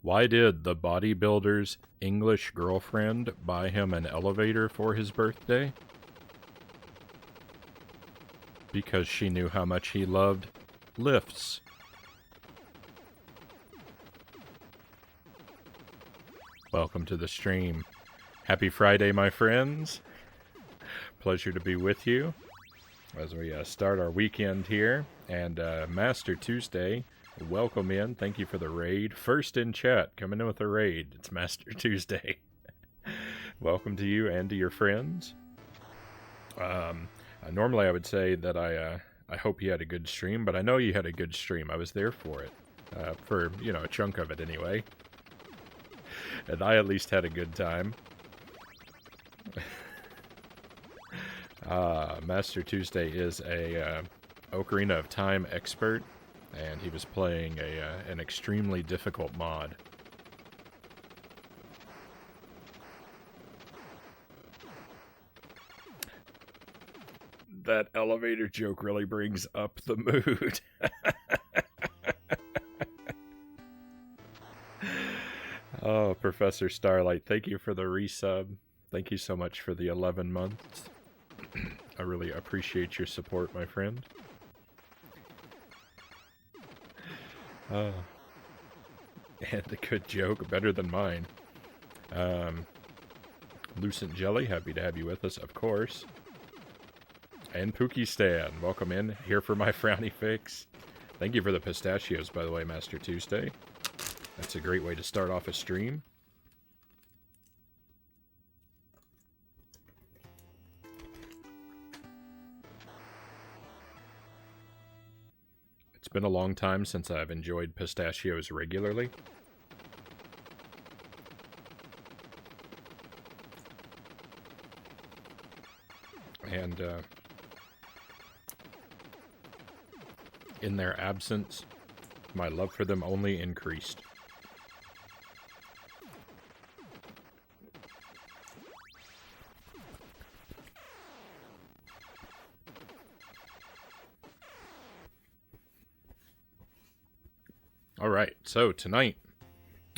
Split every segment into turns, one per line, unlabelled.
Why did the bodybuilder's English girlfriend buy him an elevator for his birthday? Because she knew how much he loved lifts. Welcome to the stream. Happy Friday, my friends. Pleasure to be with you as we start our weekend here. And Master Tuesday, welcome in. Thank you for the raid. First in chat, coming in with a raid. It's Master Tuesday. Welcome to you and to your friends. Normally I would say that I hope you had a good stream, but I know you had a good stream. I was there for it. For, a chunk of it anyway. And I at least had a good time. Master Tuesday is a Ocarina of Time expert, and he was playing an extremely difficult mod. That elevator joke really brings up the mood. Oh, Professor Starlight, thank you for the resub. Thank you so much for the 11 months. I really appreciate your support, my friend. And a good joke, better than mine. Lucent Jelly, happy to have you with us, of course. And Pookie Stan, welcome in, here for my Frownie fix. Thank you for the pistachios, by the way, Master Tuesday. That's a great way to start off a stream. It's been a long time since I've enjoyed pistachios regularly. And in their absence, my love for them only increased. Alright, so tonight,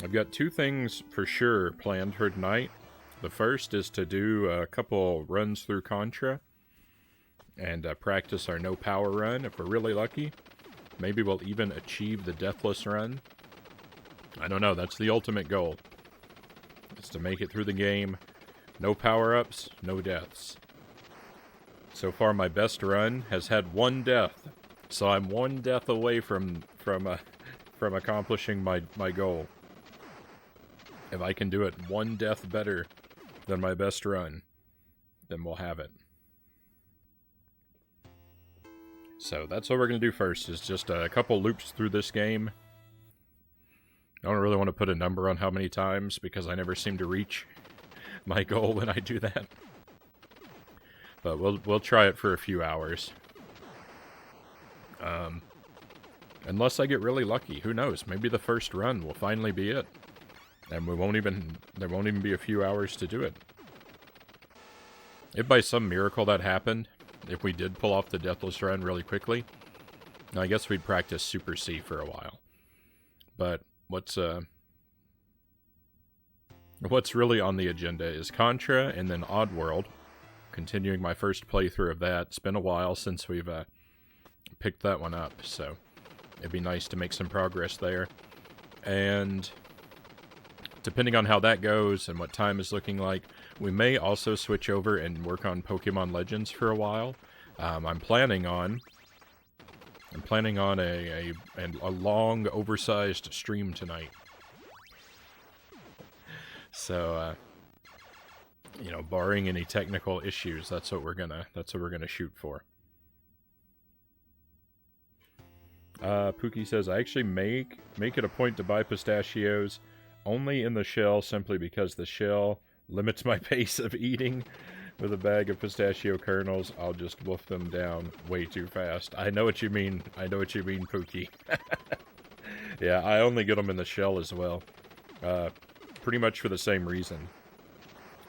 I've got two things for sure planned for tonight. The first is to do a couple runs through Contra, and practice our no power run if we're really lucky. Maybe we'll even achieve the deathless run. I don't know, that's the ultimate goal. Is to make it through the game. No power-ups, no deaths. So far my best run has had one death. So I'm one death away from accomplishing my goal. If I can do it one death better than my best run, then we'll have it. So that's what we're going to do first, is just a couple loops through this game. I don't really want to put a number on how many times, because I never seem to reach my goal when I do that. But we'll try it for a few hours. Unless I get really lucky, who knows? Maybe the first run will finally be it. And there won't even be a few hours to do it. If by some miracle that happened, if we did pull off the deathless run really quickly, I guess we'd practice Super C for a while. But what's really on the agenda is Contra and then Oddworld. Continuing my first playthrough of that. It's been a while since we've picked that one up, so it'd be nice to make some progress there. And depending on how that goes and what time is looking like, we may also switch over and work on Pokemon Legends for a while. I'm planning on a long, oversized stream tonight. So, barring any technical issues, that's what we're gonna shoot for. Pookie says, I actually make it a point to buy pistachios only in the shell, simply because the shell limits my pace of eating. With a bag of pistachio kernels, I'll just wolf them down way too fast. I know what you mean. Pookie. Yeah, I only get them in the shell as well. Pretty much for the same reason.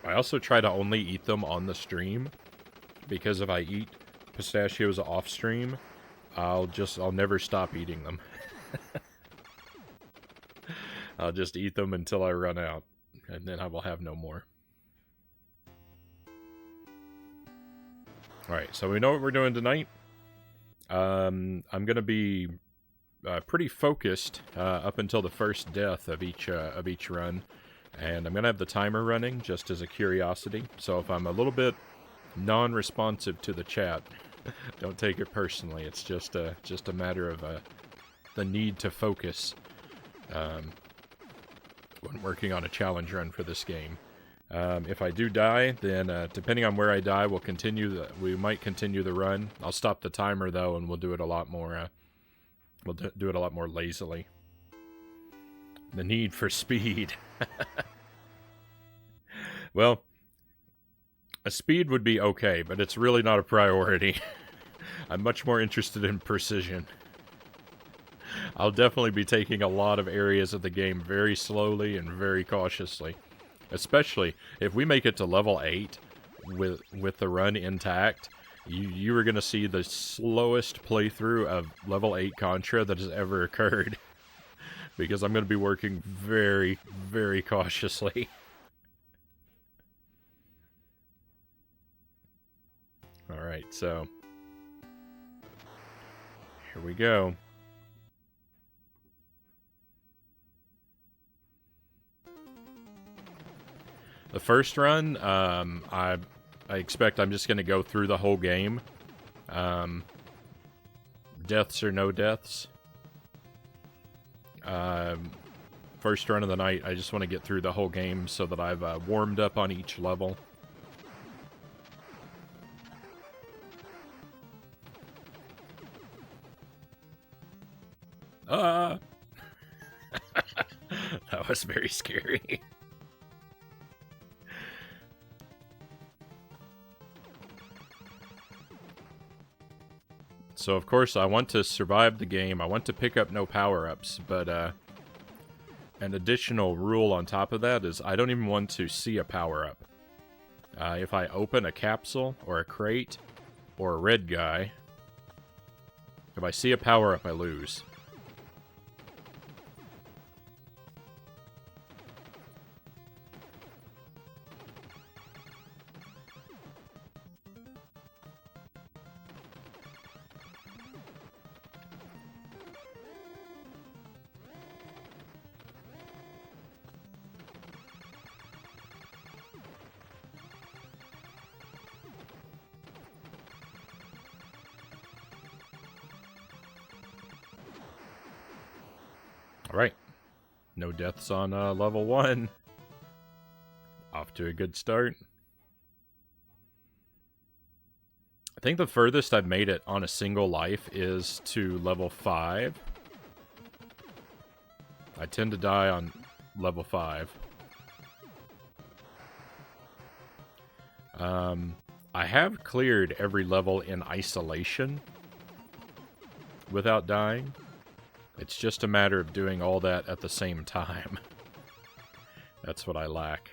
I also try to only eat them on the stream, because if I eat pistachios off stream, I'll never stop eating them. I'll just eat them until I run out, and then I will have no more. Alright, so we know what we're doing tonight. I'm going to be pretty focused up until the first death of each run. And I'm going to have the timer running just as a curiosity. So if I'm a little bit non-responsive to the chat, don't take it personally. It's just a matter of the need to focus when working on a challenge run for this game. If I do die, then depending on where I die, we might continue the run. I'll stop the timer though, and we'll do it a lot more. We'll do it a lot more lazily. The need for speed. Well, a speed would be okay, but it's really not a priority. I'm much more interested in precision. I'll definitely be taking a lot of areas of the game very slowly and very cautiously. Especially if we make it to level 8 with the run intact, you are going to see the slowest playthrough of level 8 Contra that has ever occurred. Because I'm going to be working very, very cautiously. Alright, so here we go. The first run, I expect I'm just going to go through the whole game. Deaths or no deaths. First run of the night, I just want to get through the whole game so that I've warmed up on each level. That was very scary. So, of course, I want to survive the game. I want to pick up no power-ups, but an additional rule on top of that is I don't even want to see a power-up. If I open a capsule or a crate or a red guy, if I see a power-up, I lose. Alright. No deaths on level 1. Off to a good start. I think the furthest I've made it on a single life is to level 5. I tend to die on level 5. I have cleared every level in isolation without dying. It's just a matter of doing all that at the same time. That's what I lack.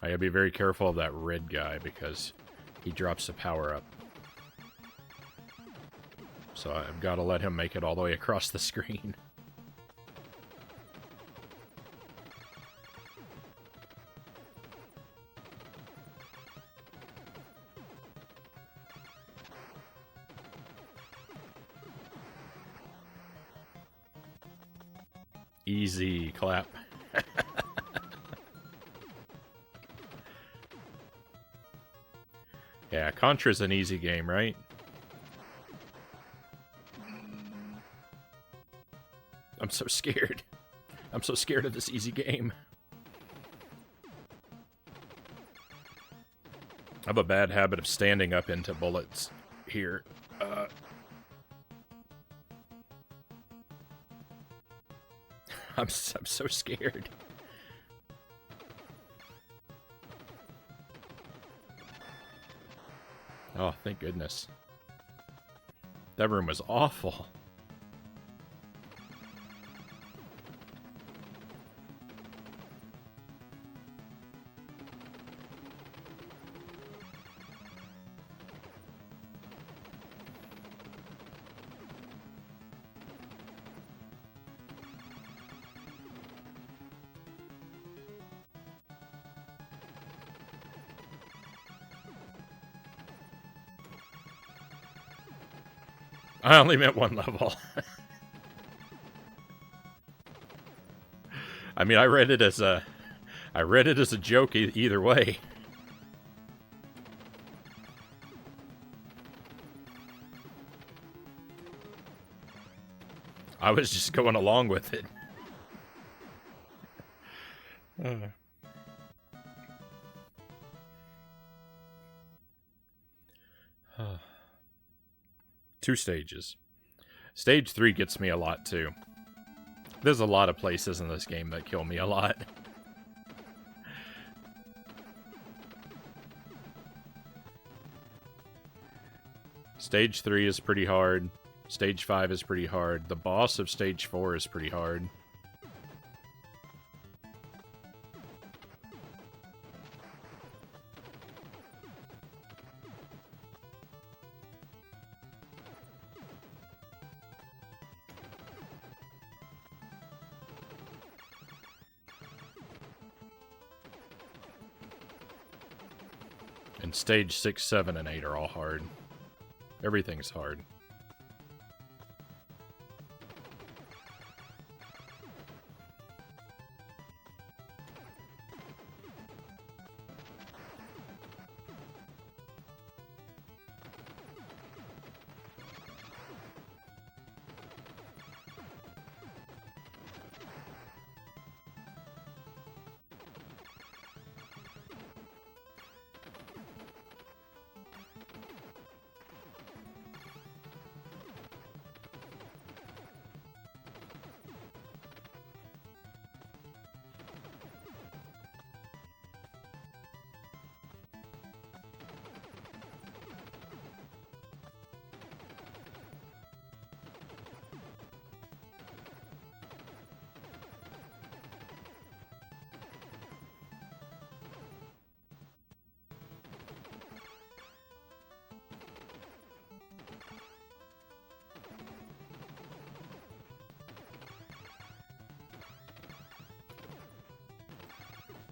I gotta be very careful of that red guy because he drops a power-up. So I've got to let him make it all the way across the screen. Easy clap. Yeah, Contra's an easy game, right? I'm so scared. I'm so scared of this easy game. I have a bad habit of standing up into bullets here. I'm so scared. Oh, thank goodness. That room was awful. I only meant one level. I mean, I read it as a joke either way. I was just going along with it. Two stages. Stage 3 gets me a lot, too. There's a lot of places in this game that kill me a lot. Stage 3 is pretty hard. Stage 5 is pretty hard. The boss of Stage 4 is pretty hard. And Stage 6, 7, and 8 are all hard. Everything's hard.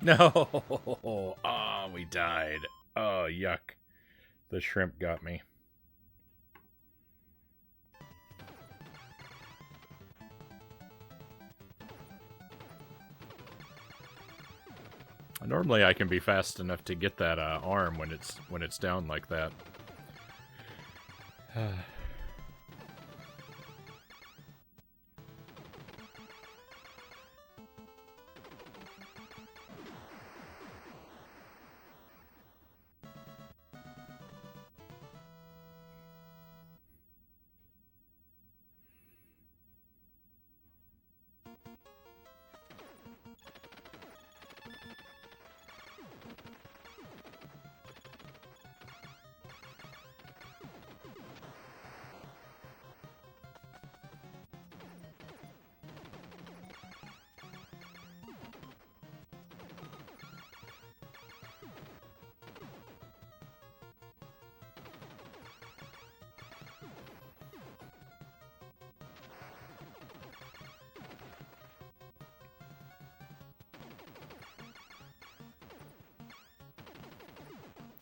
No! Oh, we died. Oh, yuck. The shrimp got me. Normally I can be fast enough to get that arm when it's down like that.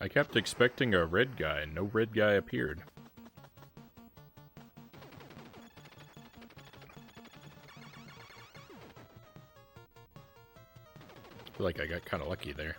I kept expecting a red guy, and no red guy appeared. I feel like I got kind of lucky there.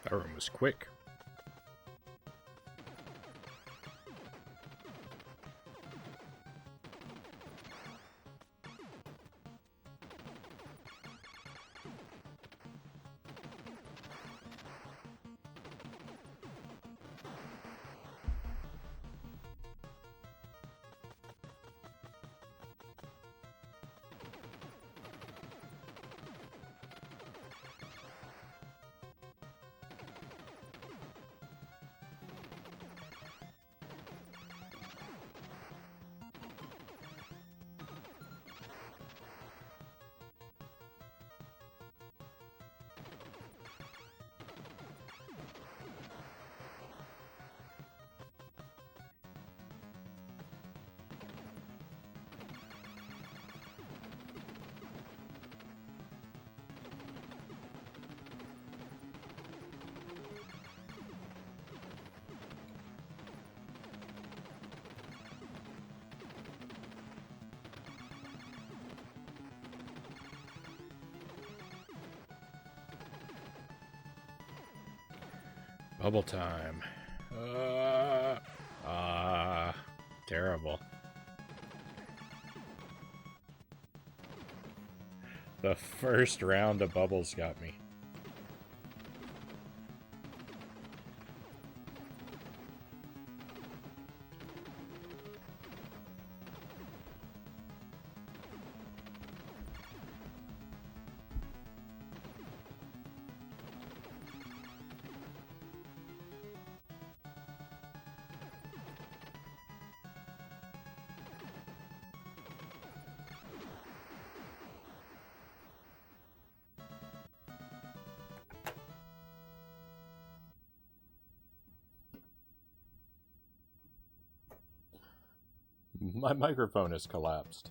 That room was quick. Bubble time. Terrible. The first round of bubbles got me. My microphone has collapsed.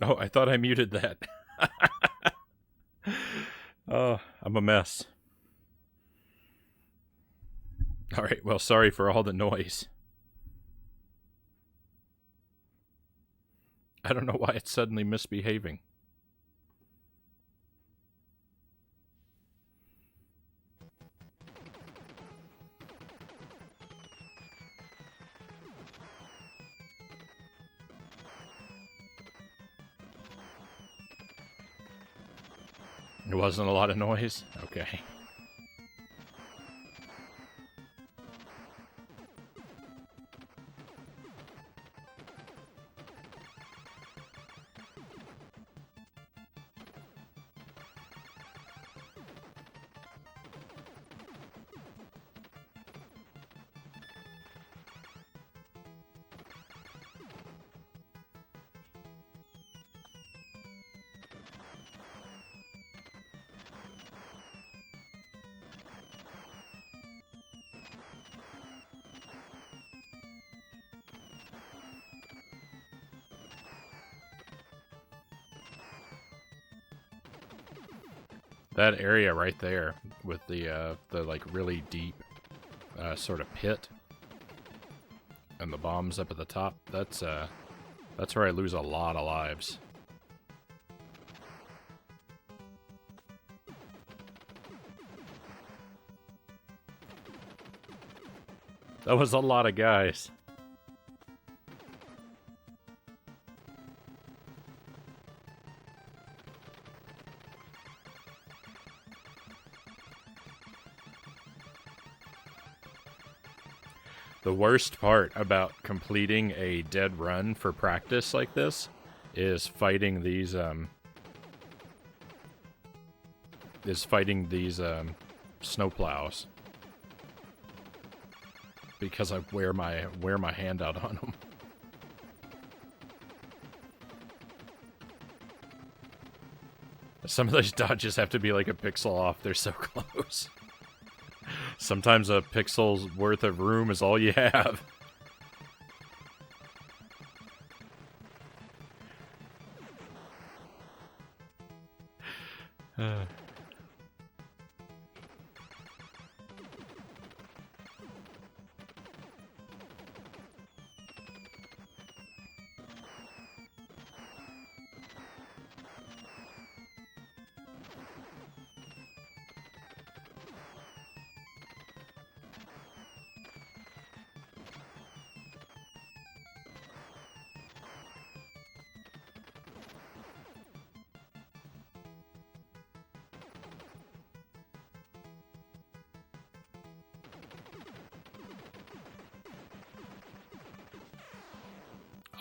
Oh, I thought I muted that. Oh, I'm a mess. All right, well, sorry for all the noise. I don't know why it's suddenly misbehaving. It wasn't a lot of noise? Okay. That area right there with the like really deep sort of pit and the bombs up at the top, that's where I lose a lot of lives. That was a lot of guys. The worst part about completing a dead run for practice like this is fighting these snowplows, because I wear my hand out on them. Some of those dodges have to be like a pixel off. They're so close. Sometimes a pixel's worth of room is all you have.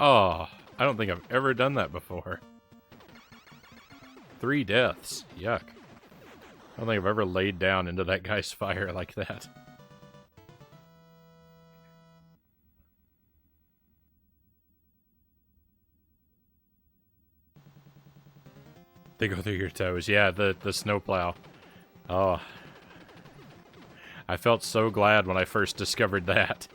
Oh, I don't think I've ever done that before. 3 deaths. Yuck. I don't think I've ever laid down into that guy's fire like that. They go through your toes. Yeah, the snowplow. Oh. I felt so glad when I first discovered that.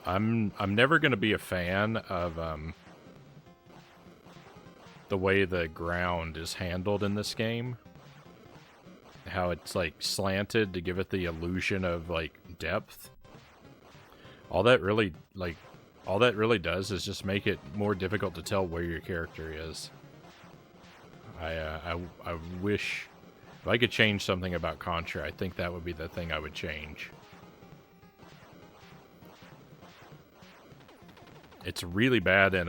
I'm never gonna be a fan of the way the ground is handled in this game. How it's like slanted to give it the illusion of like depth. All that really does is just make it more difficult to tell where your character is. I wish if I could change something about Contra, I think that would be the thing I would change. It's really bad in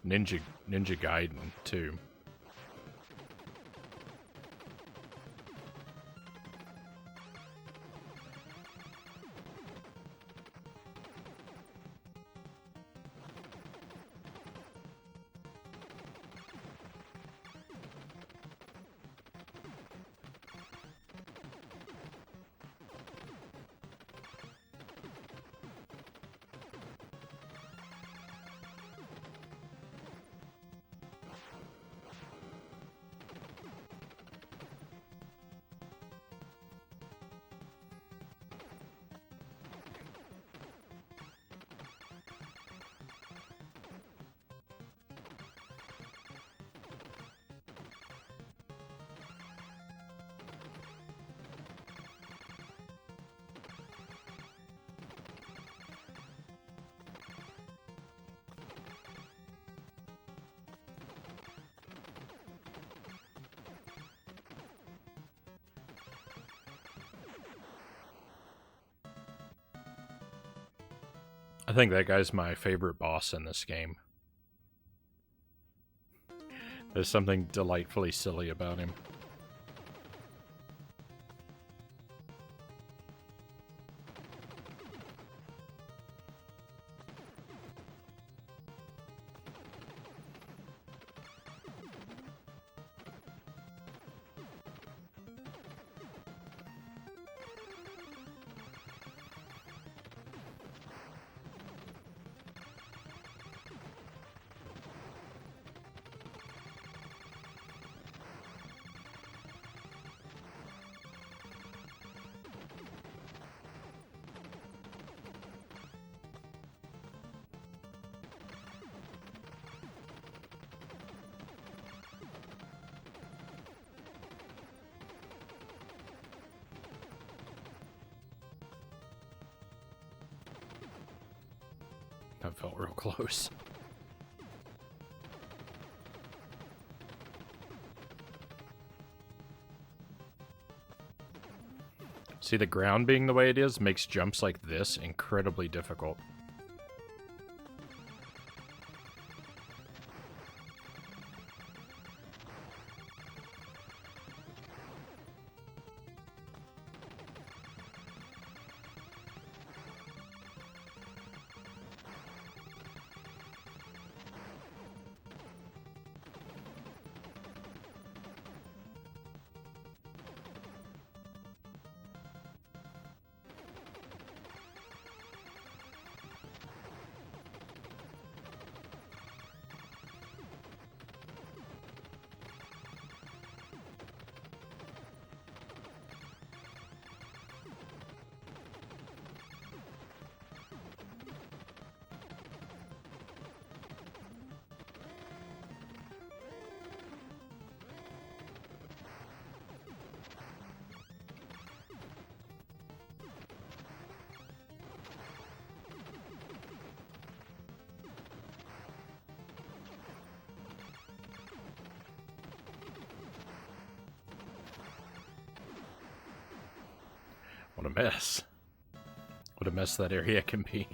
Ninja Gaiden too. I think that guy's my favorite boss in this game. There's something delightfully silly about him. That felt real close. See, the ground being the way it is makes jumps like this incredibly difficult. What a mess. What a mess that area can be.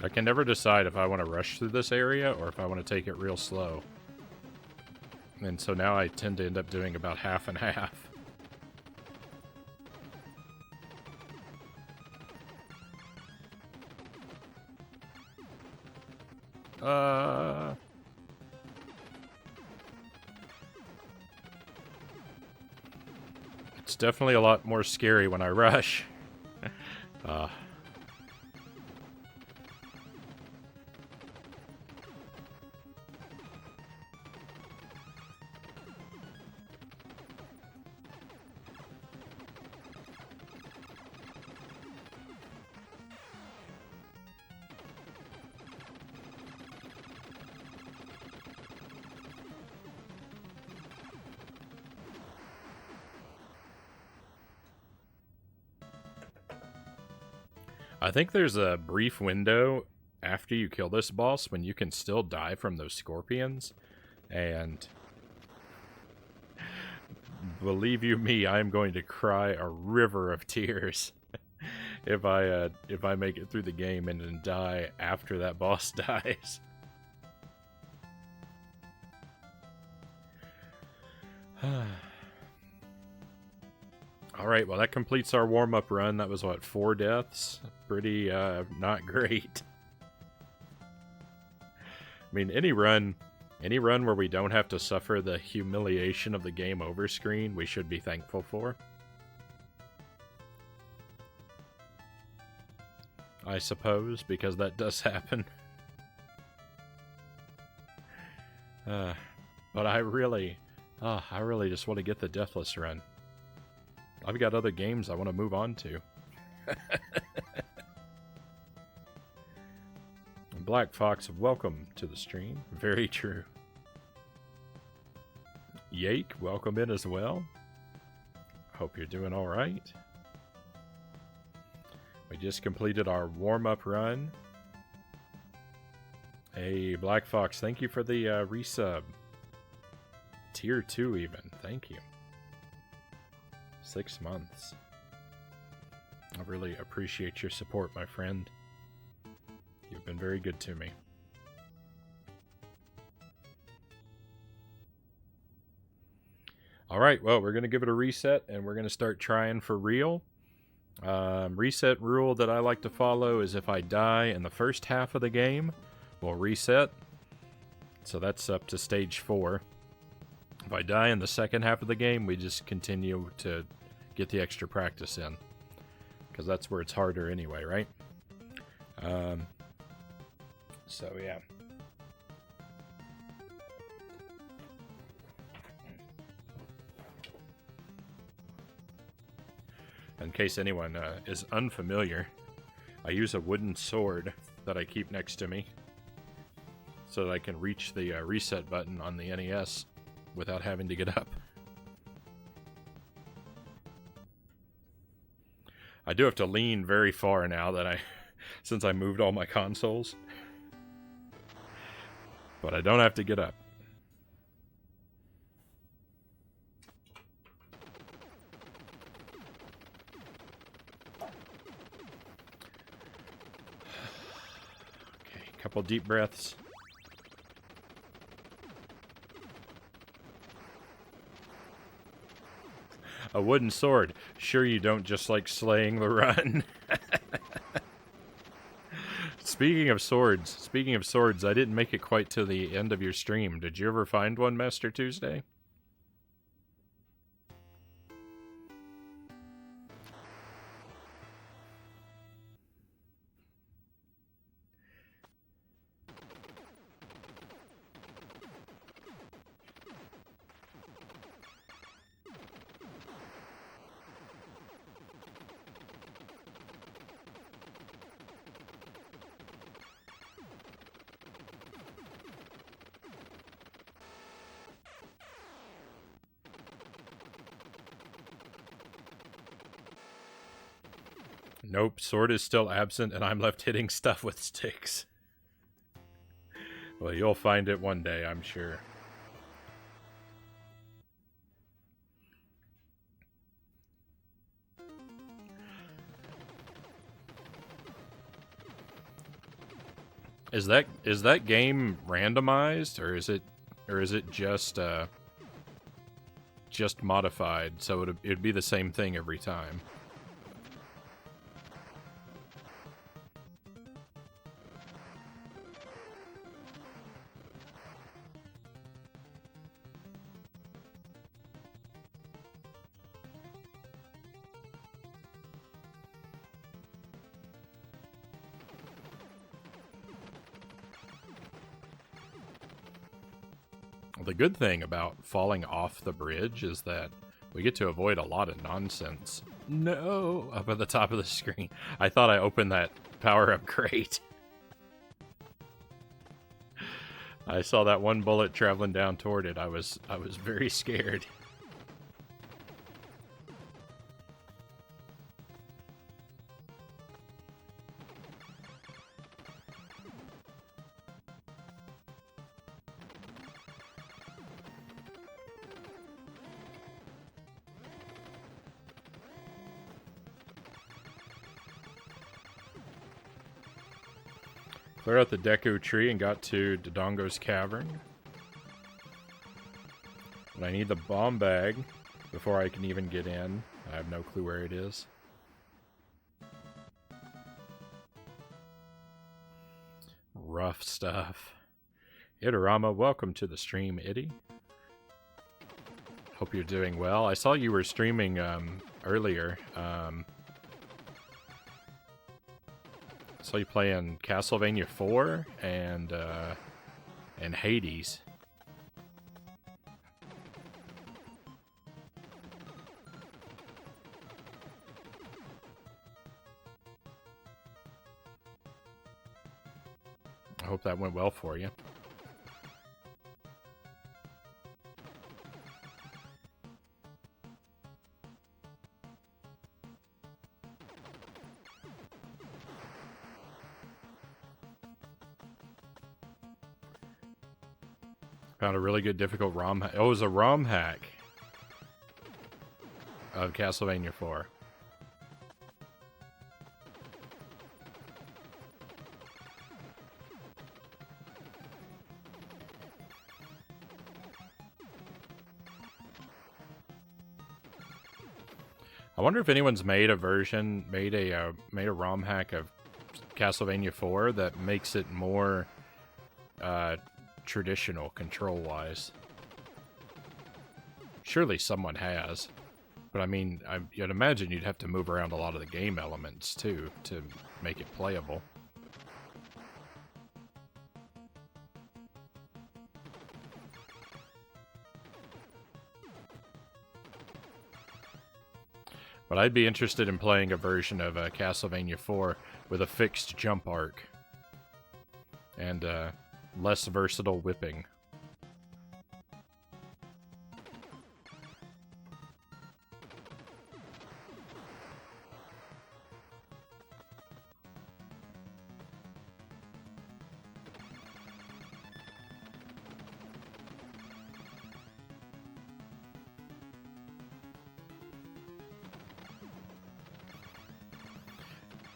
I can never decide if I want to rush through this area or if I want to take it real slow. And so now I tend to end up doing about half and half. It's definitely a lot more scary when I rush. I think there's a brief window after you kill this boss when you can still die from those scorpions, and believe you me, I'm going to cry a river of tears if I make it through the game and then die after that boss dies. Alright, well that completes our warm-up run. That was, what, 4 deaths? Pretty, not great. I mean, any run where we don't have to suffer the humiliation of the game over screen, we should be thankful for. I suppose, because that does happen. But I really just want to get the Deathless run. I've got other games I want to move on to. Black Fox, welcome to the stream. Very true. Yake, welcome in as well. Hope you're doing alright. We just completed our warm-up run. Hey, Black Fox, thank you for the resub. Tier 2 even, thank you. 6 months. I really appreciate your support, my friend. You've been very good to me. Alright, well, we're going to give it a reset, and we're going to start trying for real. Reset rule that I like to follow is if I die in the first half of the game, we'll reset. So that's up to stage 4. If I die in the second half of the game, we just continue to get the extra practice in. Because that's where it's harder anyway, right? So, yeah. In case anyone is unfamiliar, I use a wooden sword that I keep next to me so that I can reach the reset button on the NES without having to get up. I do have to lean very far now that since I moved all my consoles. But I don't have to get up. Okay, a couple deep breaths. A wooden sword. Sure you don't just like slaying the run. Speaking of swords, I didn't make it quite to the end of your stream. Did you ever find one, Master Tuesday? Nope, sword is still absent, and I'm left hitting stuff with sticks. Well, you'll find it one day, I'm sure. Is that game randomized, or is it just modified, so it'd be the same thing every time? The good thing about falling off the bridge is that we get to avoid a lot of nonsense. No! Up at the top of the screen. I thought I opened that power-up crate. I saw that one bullet traveling down toward it. I was very scared. Cleared out the Deku tree and got to Dodongo's cavern. But I need the bomb bag before I can even get in. I have no clue where it is. Rough stuff. Itorama, welcome to the stream, Itty. Hope you're doing well. I saw you were streaming earlier. Saw you playing Castlevania 4 and Hades. I hope that went well for you. Found a really good difficult ROM hack. Oh, it was a ROM hack of Castlevania 4. I wonder if anyone's made a ROM hack of Castlevania 4 that makes it more traditional control-wise. Surely someone has. But I mean, I'd imagine you'd have to move around a lot of the game elements, too, to make it playable. But I'd be interested in playing a version of Castlevania 4 with a fixed jump arc. And, less versatile whipping.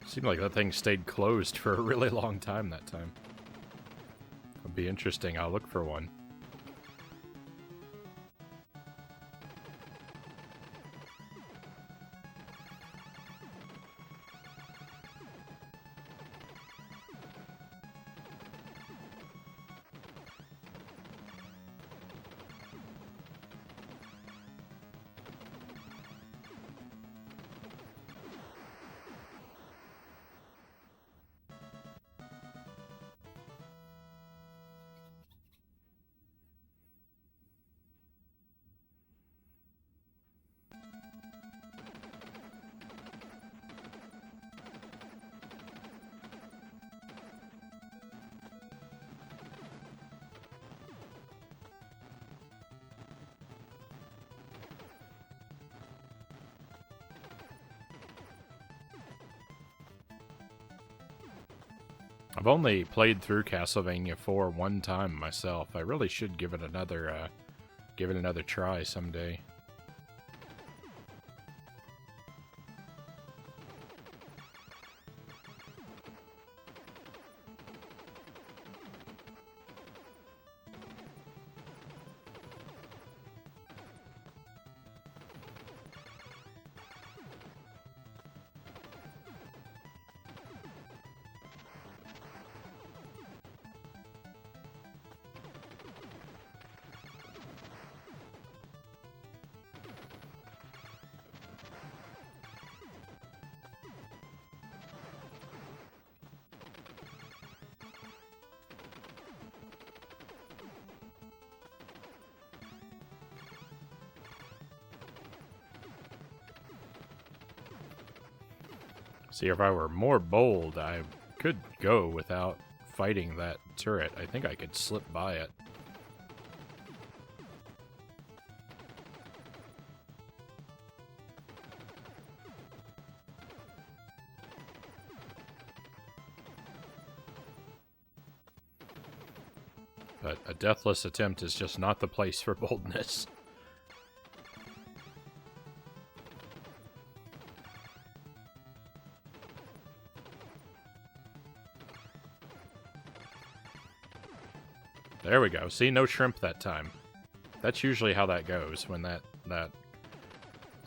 Seemed like that thing stayed closed for a really long time that time. It'll be interesting. I'll look for one. I've only played through Castlevania 4 one time myself. I really should give it another try someday. See, if I were more bold, I could go without fighting that turret. I think I could slip by it. But a deathless attempt is just not the place for boldness. There we go. See, no shrimp that time. That's usually how that goes, when that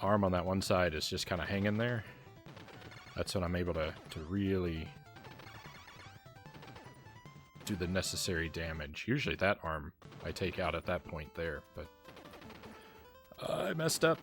arm on that one side is just kind of hanging there. That's when I'm able to really do the necessary damage. Usually that arm I take out at that point there, but I messed up.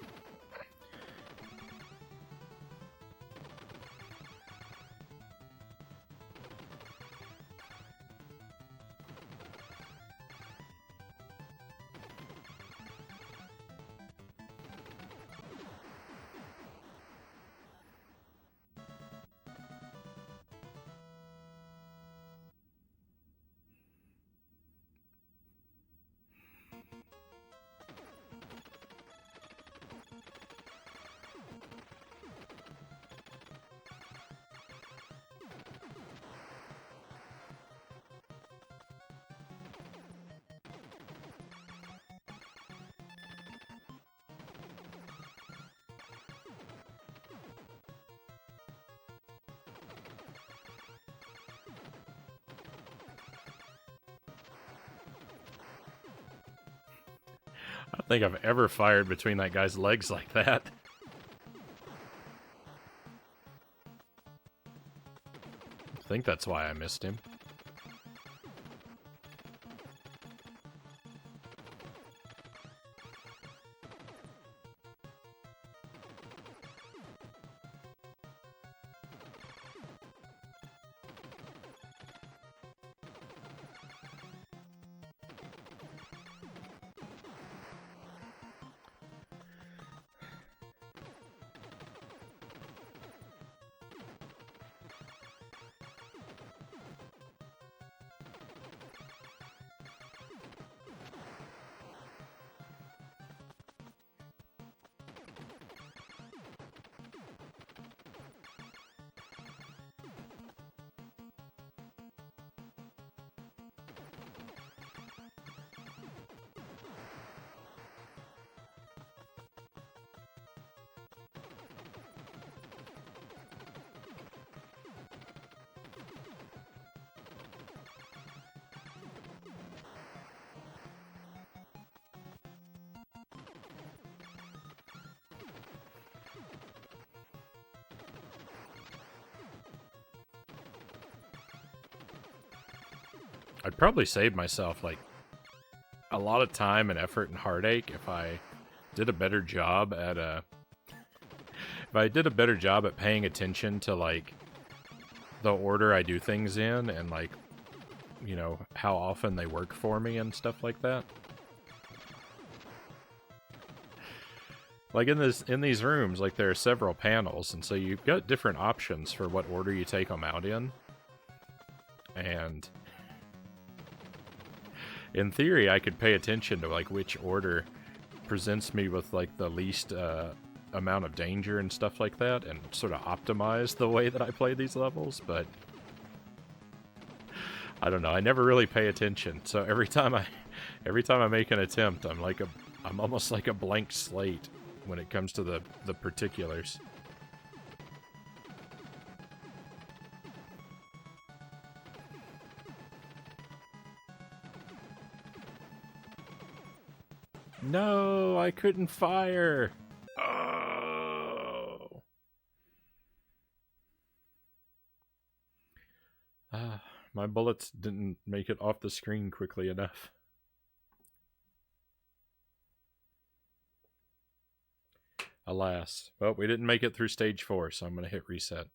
I don't think I've ever fired between that guy's legs like that. I think that's why I missed him. I'd probably save myself, like, a lot of time and effort and heartache if I did a better job at, if I did a better job at paying attention to, like, the order I do things in and, like, you know, how often they work for me and stuff like that. Like, in these rooms, like, there are several panels, and so you've got different options for what order you take them out in. And in theory, I could pay attention to, like, which order presents me with, like, the least amount of danger and stuff like that, and sort of optimize the way that I play these levels, but I don't know. I never really pay attention. So every time I make an attempt, I'm almost like a blank slate when it comes to the particulars. No, I couldn't fire. Oh. My bullets didn't make it off the screen quickly enough. Alas. Well, we didn't make it through stage 4, so I'm going to hit reset.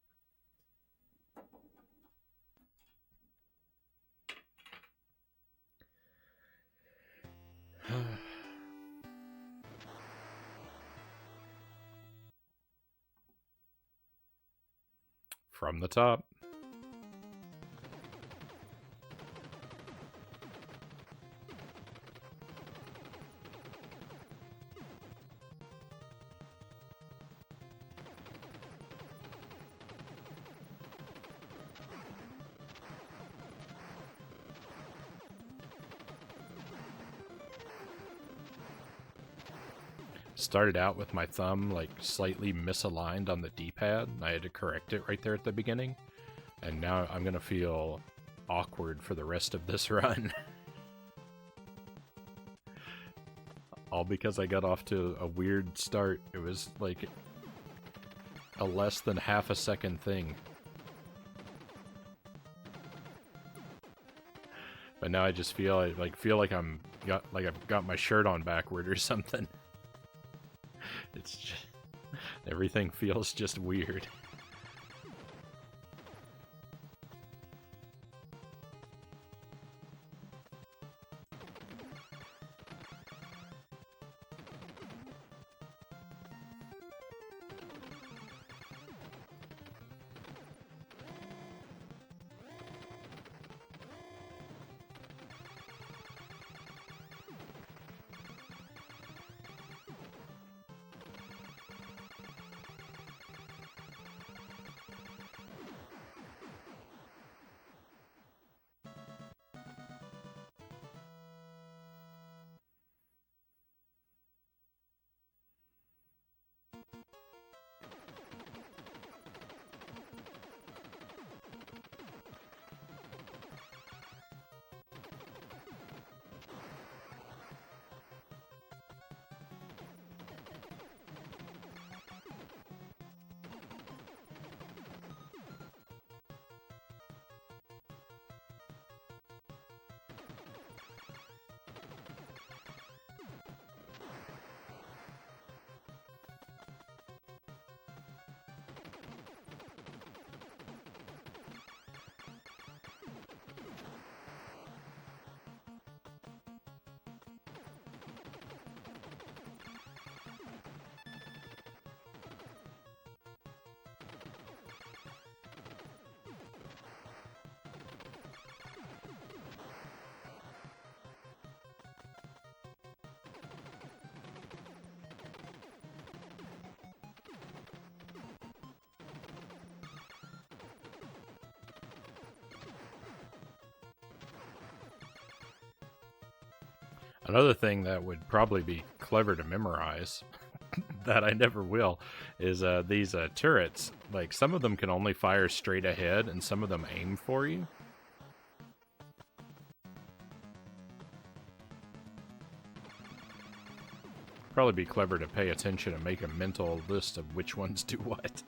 From the top. Started out with my thumb like slightly misaligned on the D-pad. I had to correct it right there at the beginning. And now I'm going to feel awkward for the rest of this run. All because I got off to a weird start. It was like a less than half a second thing. But now I just feel like I've got my shirt on backward or something. It's just, everything feels just weird. Another thing that would probably be clever to memorize, that I never will, is these turrets. Like, some of them can only fire straight ahead, and some of them aim for you. Probably be clever to pay attention and make a mental list of which ones do what.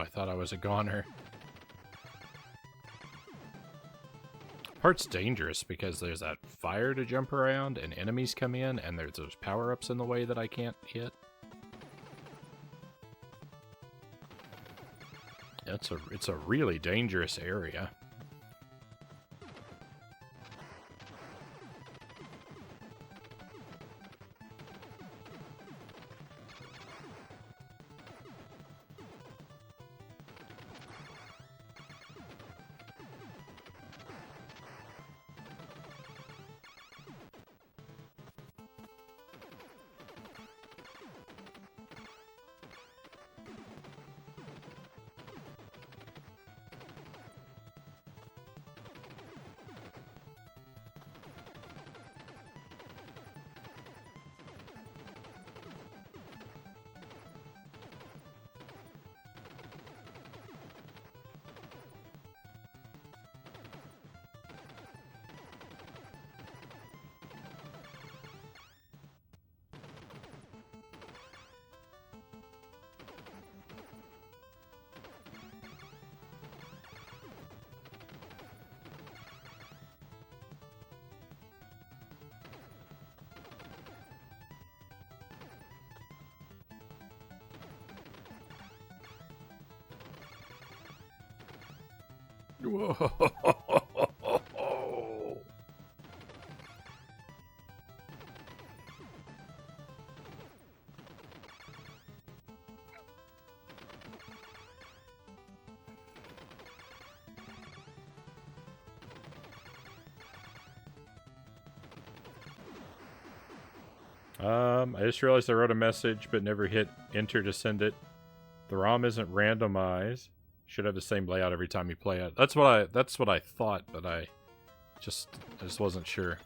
I thought I was a goner. Part's dangerous because there's that fire to jump around and enemies come in and there's those power-ups in the way that I can't hit. It's a really dangerous area. Whoa. I just realized I wrote a message but never hit enter to send it. The ROM isn't randomized. Should have the same layout every time you play it. That's what I thought, but I just wasn't sure.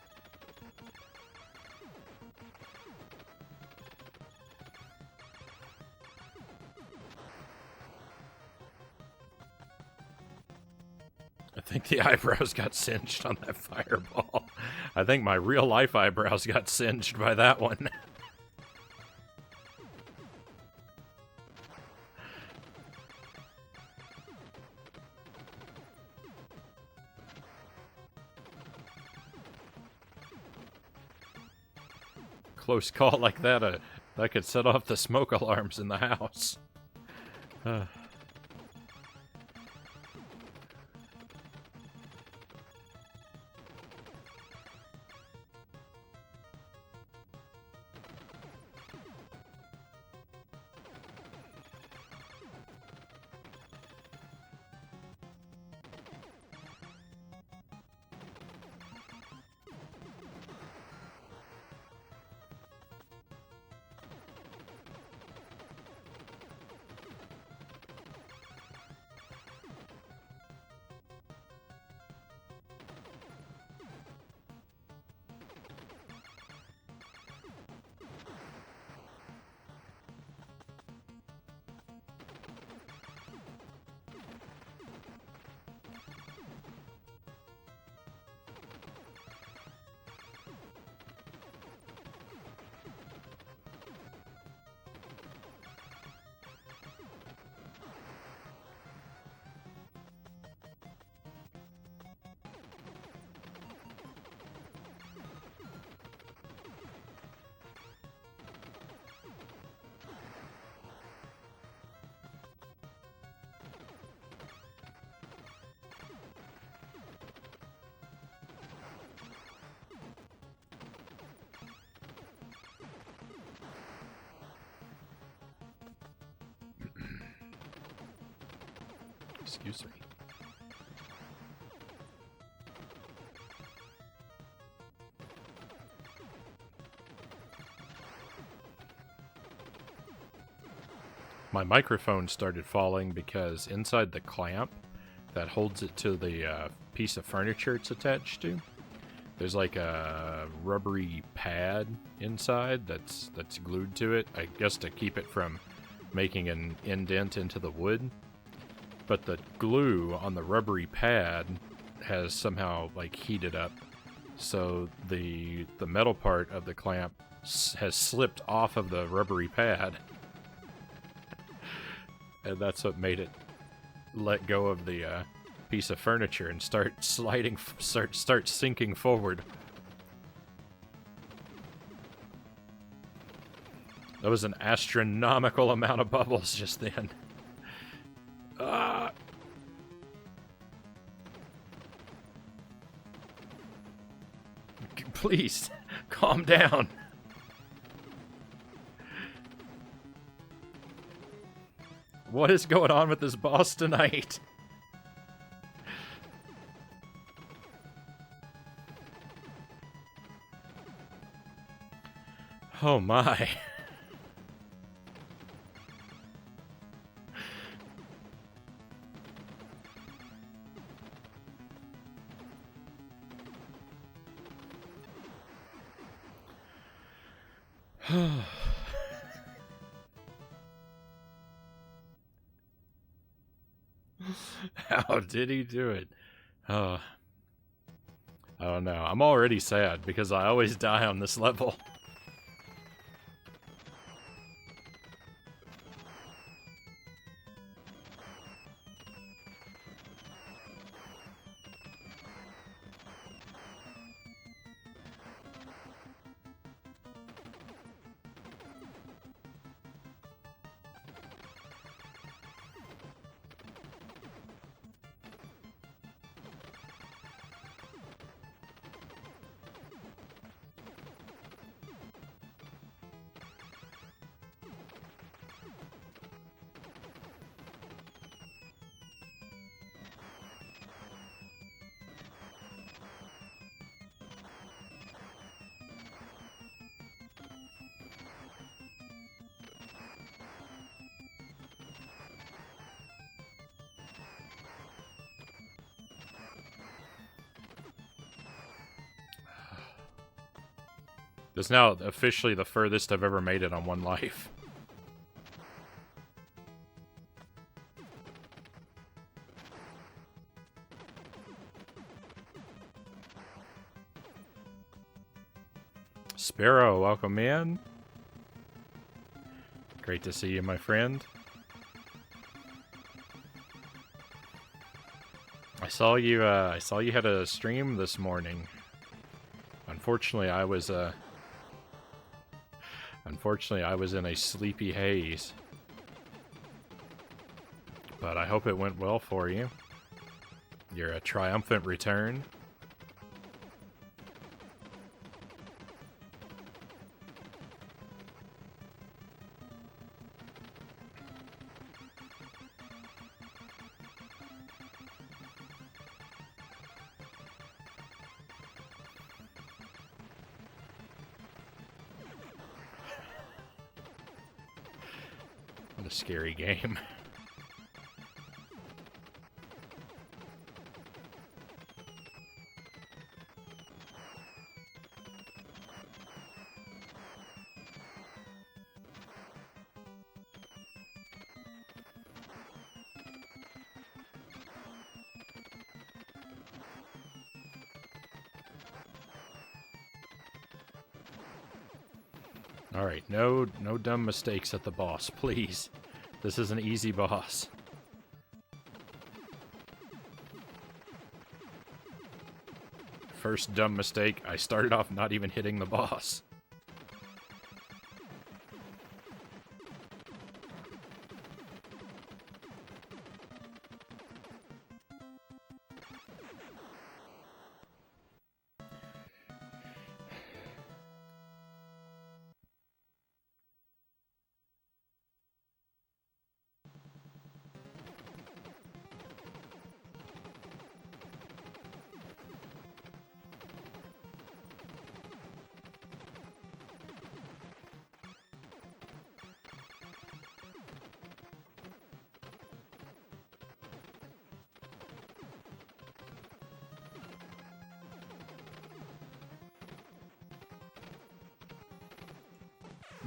I think the eyebrows got singed on that fireball. I think my real life eyebrows got singed by that one. Close call like that, that could set off the smoke alarms in the house. Excuse me. My microphone started falling because inside the clamp that holds it to the piece of furniture it's attached to, there's like a rubbery pad inside that's glued to it, I guess to keep it from making an indent into the wood. But the glue on the rubbery pad has somehow like heated up, so the metal part of the clamp has slipped off of the rubbery pad, and that's what made it let go of the piece of furniture and start sliding, start sinking forward. That was an astronomical amount of bubbles just then. Please, calm down. What is going on with this boss tonight? Oh my. How did he do it? Oh, I don't know. I'm already sad because I always die on this level. This is now officially the furthest I've ever made it on one life. Sparrow, welcome in. Great to see you, my friend. I saw you had a stream this morning. Unfortunately, I was in a sleepy haze. But I hope it went well for you. You're a triumphant return. What a scary game. Alright, no dumb mistakes at the boss, please. This is an easy boss. First dumb mistake, I started off not even hitting the boss.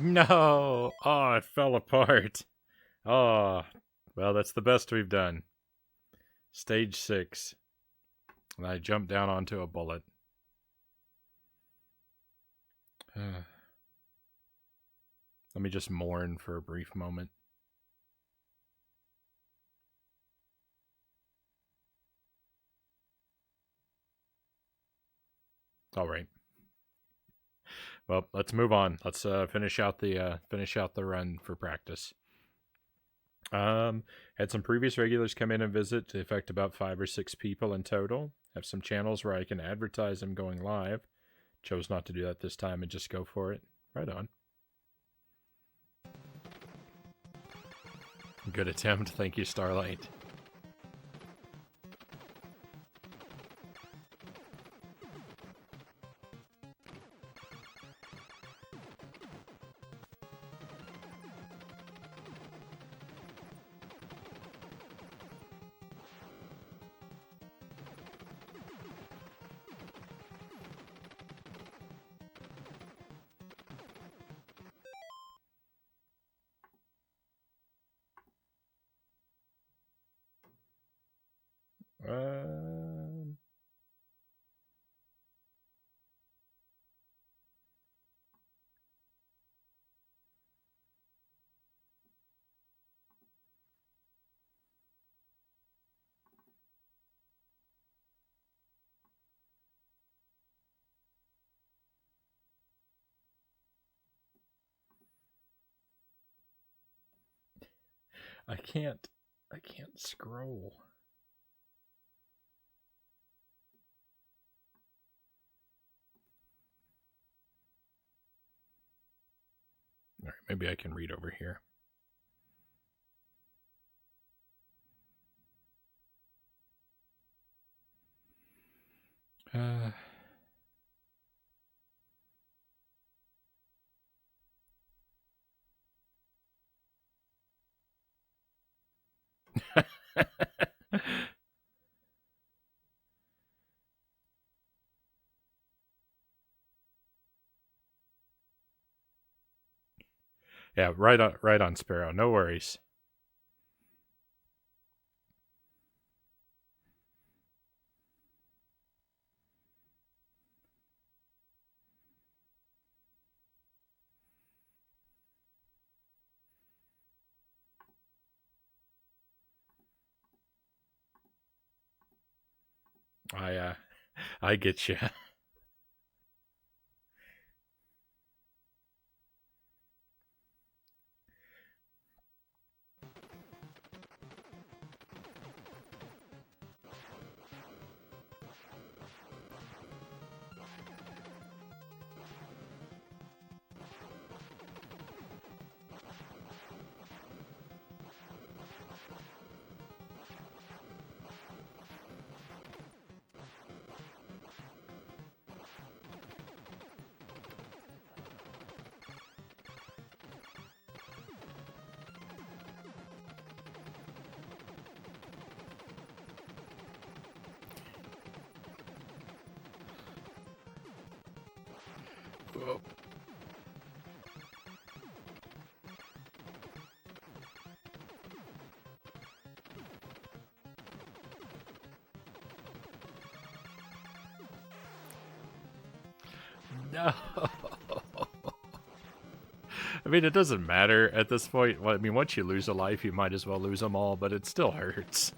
No! Oh, it fell apart. Oh, well, that's the best we've done. Stage 6. And I jumped down onto a bullet. Let me just mourn for a brief moment. All right. Well, let's move on. Let's finish out the run for practice. Had some previous regulars come in and visit to affect about 5 or 6 people in total. Have some channels where I can advertise them going live. Chose not to do that this time and just go for it. Right on. Good attempt. Thank you, Starlight. I can't scroll. All right, maybe I can read over here. Yeah, right on, Sparrow. No worries. I get you. Whoa. No. I mean, it doesn't matter at this point. Well, I mean, once you lose a life, you might as well lose them all, but it still hurts.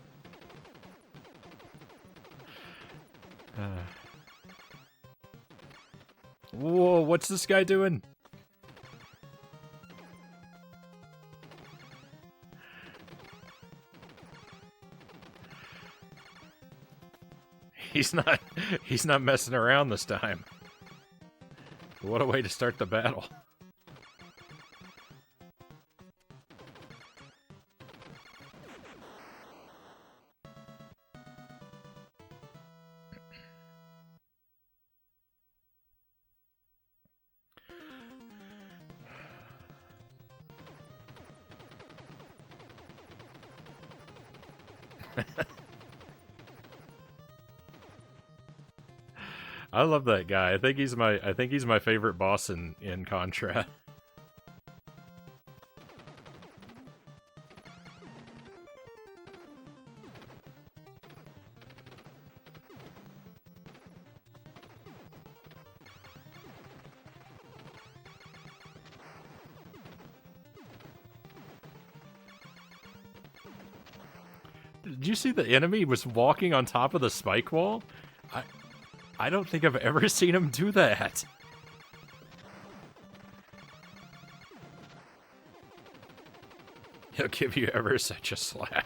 Whoa, what's this guy doing? He's not messing around this time. What a way to start the battle. I love that guy. I think he's my favorite boss in Contra. Did you see the enemy was walking on top of the spike wall? I don't think I've ever seen him do that. He'll give you ever such a slap.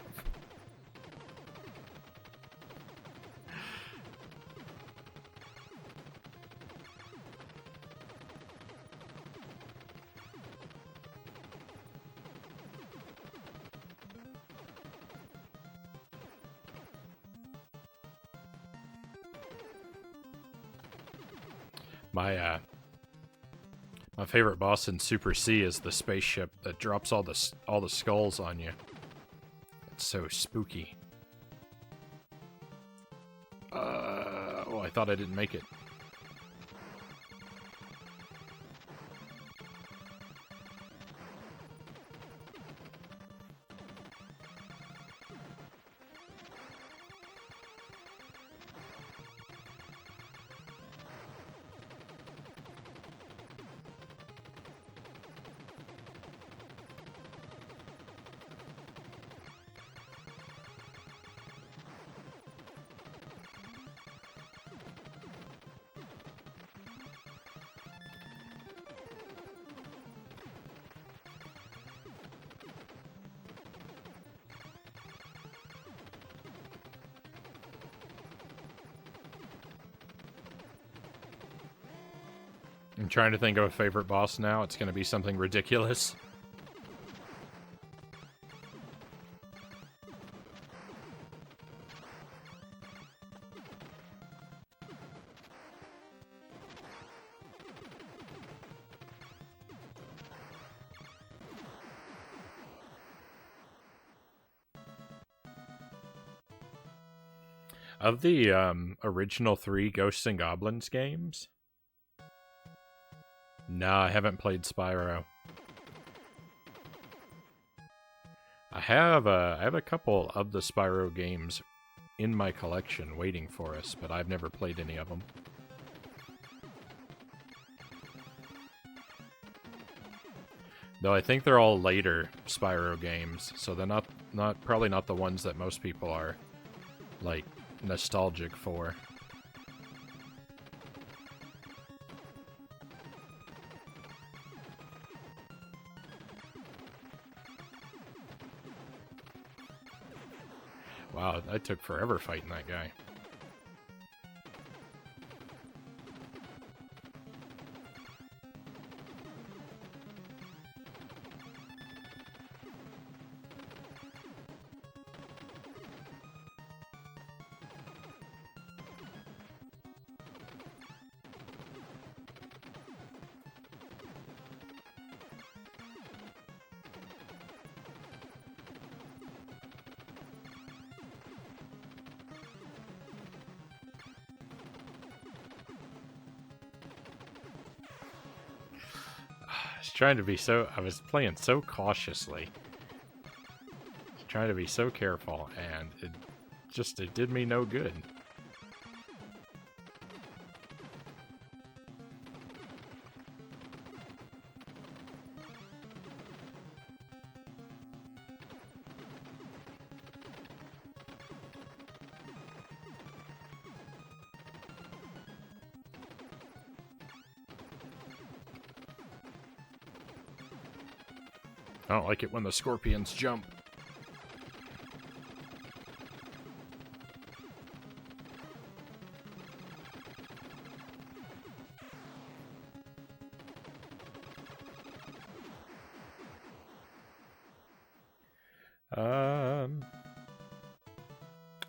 My favorite boss in Super C is the spaceship that drops all the skulls on you. It's so spooky. Oh, I thought I didn't make it. I'm trying to think of a favorite boss now. It's going to be something ridiculous. Of the original 3 Ghosts and Goblins games, no, I haven't played Spyro. I have a couple of the Spyro games in my collection waiting for us, but I've never played any of them. Though I think they're all later Spyro games, so they're probably not the ones that most people are like nostalgic for. Wow, that took forever fighting that guy. I was playing so cautiously. Trying to be so careful, and it did me no good. I don't like it when the scorpions jump.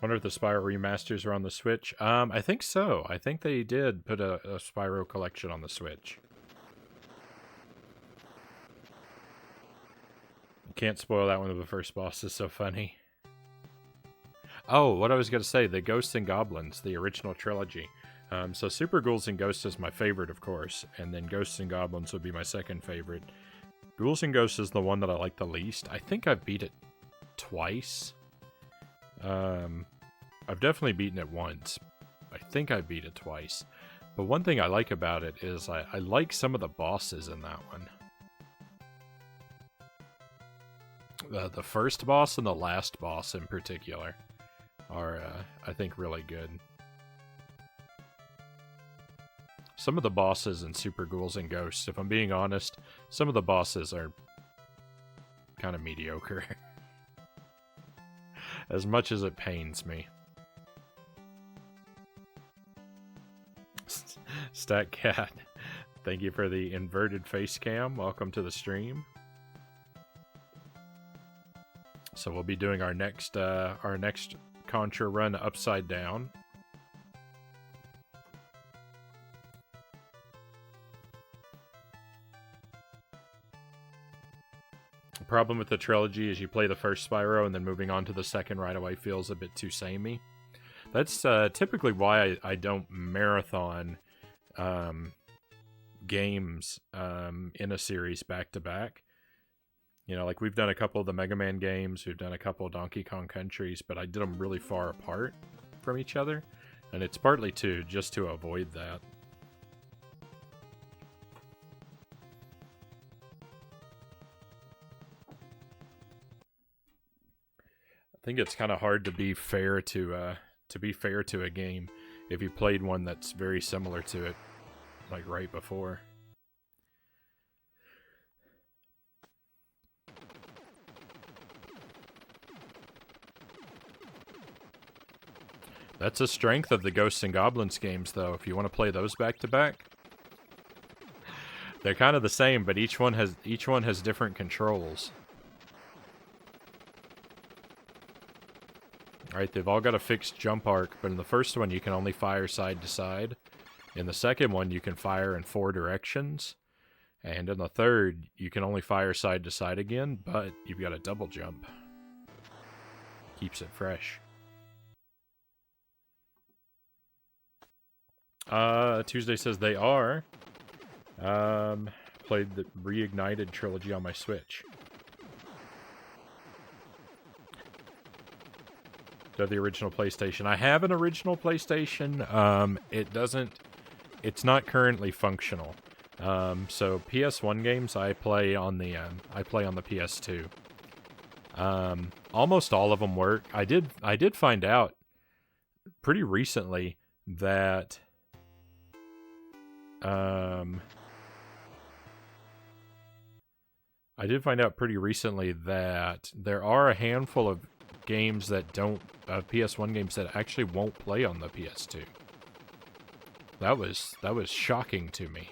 Wonder if the Spyro remasters are on the Switch. I think so. I think they did put a Spyro collection on the Switch. Can't spoil that one. Of the first boss is so funny. Oh, what I was going to say, the Ghosts and Goblins, the original trilogy. So Super Ghouls and Ghosts is my favorite, of course, and then Ghosts and Goblins would be my second favorite. Ghouls and Ghosts is the one that I like the least. I think I've beat it twice. I've definitely beaten it once. I think I beat it twice. But one thing I like about it is I like some of the bosses in that one. The first boss and the last boss in particular are, I think, really good. some of the bosses in Super Ghouls and Ghosts, if I'm being honest, some of the bosses are kind of mediocre. As much as it pains me. Stat Cat, thank you for the inverted face cam. Welcome to the stream. So we'll be doing our next Contra run upside down. The problem with the trilogy is you play the first Spyro and then moving on to the second right away feels a bit too samey. That's typically why I don't marathon games in a series back to back. You know, like we've done a couple of the Mega Man games, we've done a couple of Donkey Kong Countries, but I did them really far apart from each other, and it's partly just to avoid that. I think it's kind of hard to be fair to a game if you played one that's very similar to it, like right before. That's a strength of the Ghosts and Goblins games, though. If you want to play those back to back, they're kind of the same, but each one has different controls. Alright, they've all got a fixed jump arc, but in the first one you can only fire side to side. In the second one you can fire in 4 directions. And in the third, you can only fire side to side again, but you've got a double jump. Keeps it fresh. Tuesday says they are. Played the Reignited trilogy on my Switch. The original PlayStation. I have an original PlayStation. It's not currently functional. So PS1 games I play on the PS2. Almost all of them work. I did find out pretty recently that there are a handful of games that don't PS1 games that actually won't play on the PS2. That was shocking to me.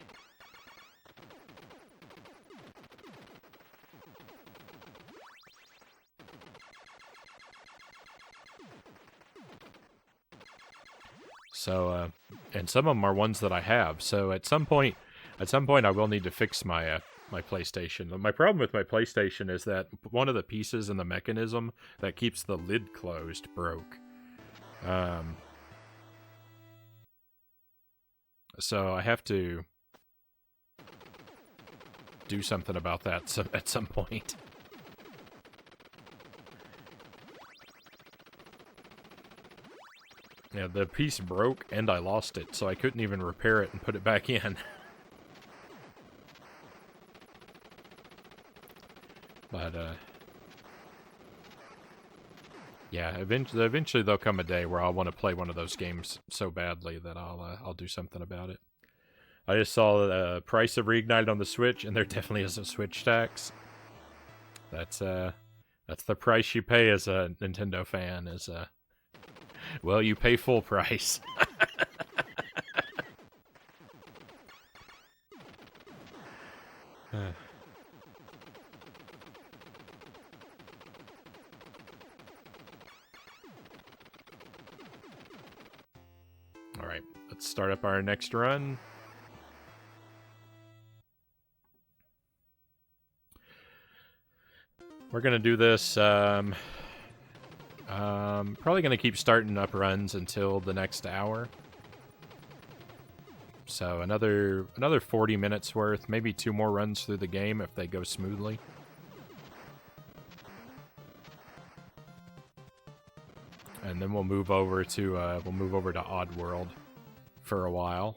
So and some of them are ones that I have. So at some point I will need to fix my my PlayStation. My problem with my PlayStation is that one of the pieces in the mechanism that keeps the lid closed broke. So I have to do something about that at some point. Yeah, the piece broke and I lost it, so I couldn't even repair it and put it back in. But, yeah, eventually there'll come a day where I'll want to play one of those games so badly that I'll do something about it. I just saw the price of Reignited on the Switch, and there definitely is a Switch tax. That's the price you pay as a Nintendo fan, well, you pay full price. Alright, let's start up our next run. We're gonna do this, probably gonna keep starting up runs until the next hour. So another 40 minutes worth, maybe 2 more runs through the game if they go smoothly. And then we'll move over to Oddworld for a while.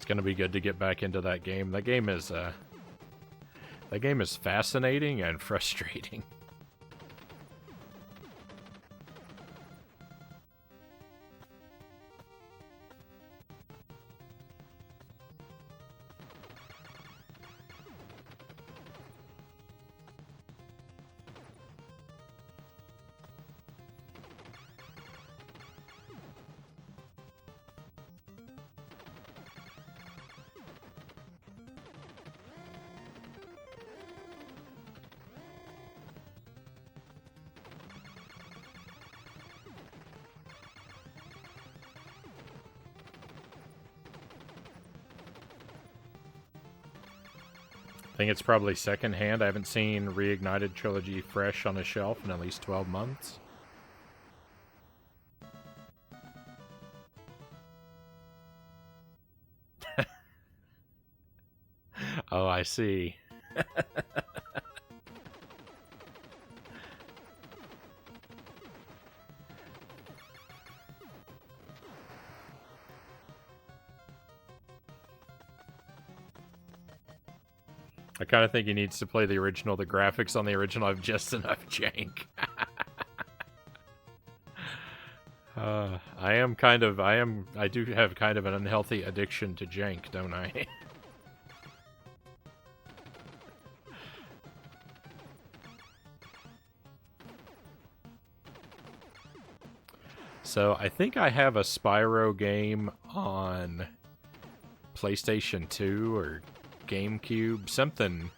gonna be good to get back into that game. That game is fascinating and frustrating. I think it's probably secondhand. I haven't seen Reignited Trilogy fresh on a shelf in at least 12 months. Oh, I see. I kind of think he needs to play the original. The graphics on the original have just enough jank. I do have kind of an unhealthy addiction to jank, don't I? So, I think I have a Spyro game on PlayStation 2 or GameCube, something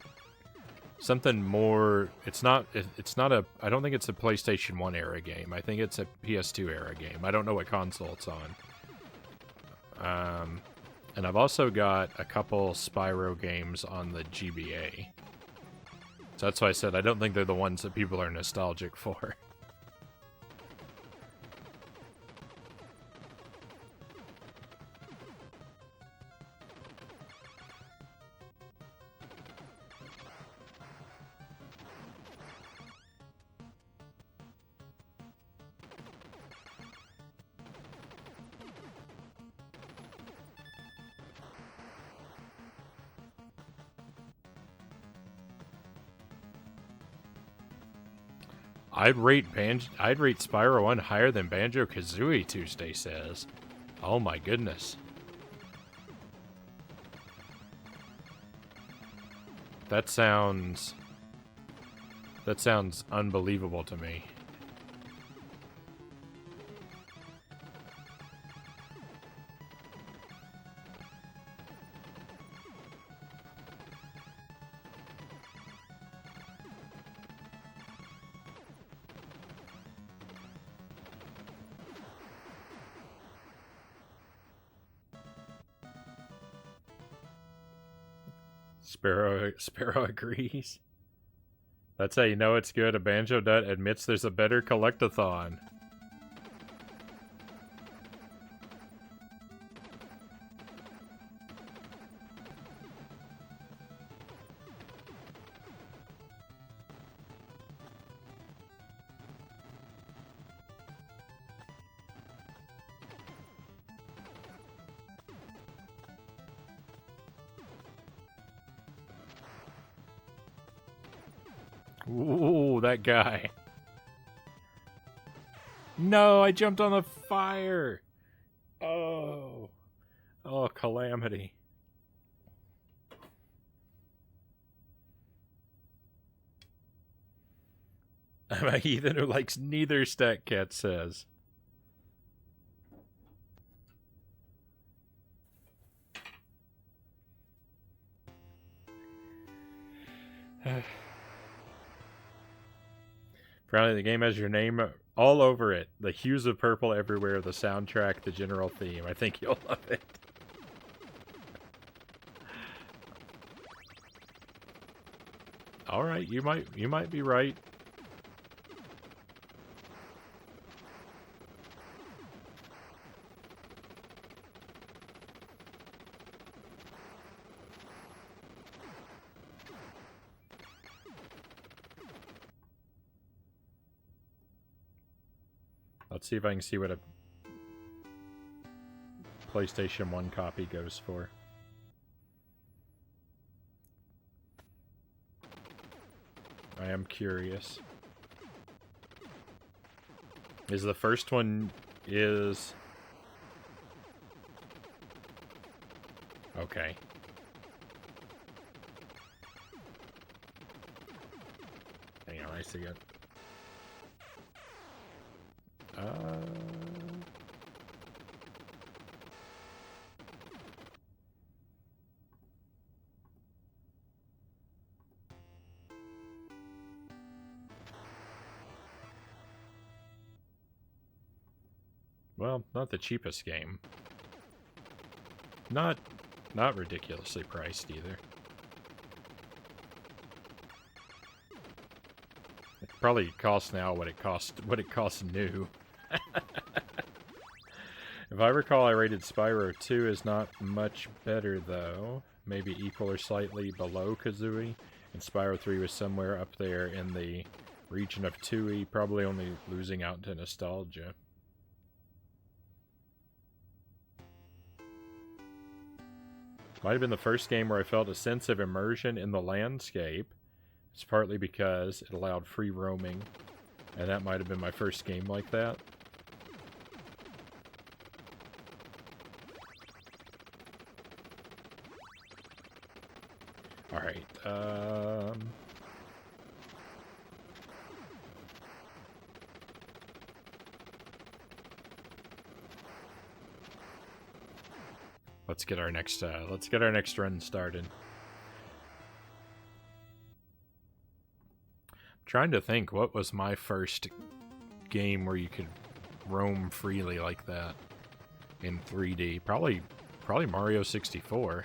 more. It's not a, I don't think it's a PlayStation 1 era game. I think it's a PS2 era game. I don't know what console it's on. And I've also got a couple Spyro games on the GBA. So that's why I said I don't think they're the ones that people are nostalgic for. I'd rate Spyro 1 higher than Banjo-Kazooie, Tuesday says. Oh my goodness. That sounds unbelievable to me. Sparrow agrees. That's how you know it's good. A Banjo Nut admits there's a better collectathon. Ooh, that guy. No, I jumped on the fire. Oh. Oh, calamity. I'm a heathen who likes neither, StatCat says. Frownie, the game has your name all over it. The hues of purple everywhere, the soundtrack, the general theme. I think you'll love it. Alright, you might be right. Let's see if I can see what a PlayStation 1 copy goes for. I am curious. Is the first one is... Okay. Hang on, I see it. Well, not the cheapest game. Not ridiculously priced either. It probably costs now what it costs new. If I recall, I rated Spyro 2 as not much better though. Maybe equal or slightly below Kazooie. And Spyro 3 was somewhere up there in the region of 2E, probably only losing out to nostalgia. Might have been the first game where I felt a sense of immersion in the landscape. It's partly because it allowed free roaming, and that might have been my first game like that. Alright, let's get our next run started. I'm trying to think, what was my first game where you could roam freely like that in 3D? Probably Mario 64.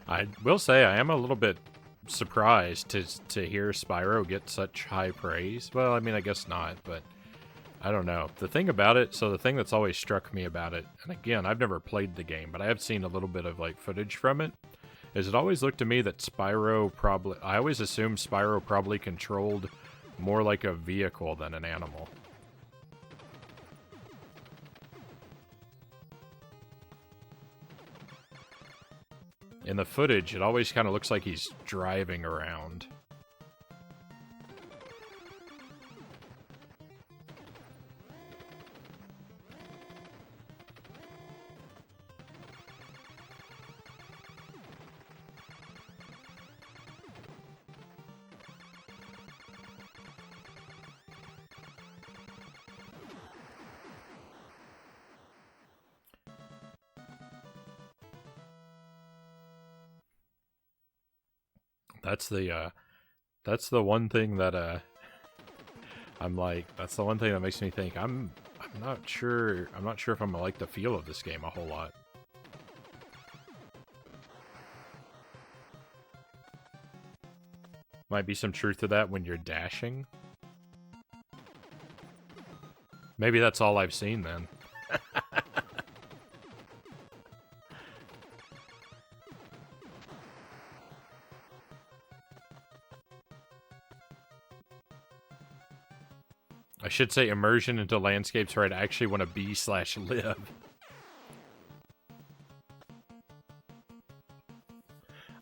I will say I am a little bit surprised to hear Spyro get such high praise. Well, I mean, I guess not, but I don't know. The thing about it, so the thing that's always struck me about it, and again, I've never played the game, but I have seen a little bit of, like, footage from it, is it always looked to me that Spyro probably... I always assumed Spyro probably controlled more like a vehicle than an animal. In the footage, it always kind of looks like he's driving around. That's the one thing that I'm like, that's the one thing that makes me think I'm not sure if I'm gonna like the feel of this game a whole lot. Might be some truth to that when you're dashing. Maybe that's all I've seen then. I should say immersion into landscapes where I'd actually want to be/live.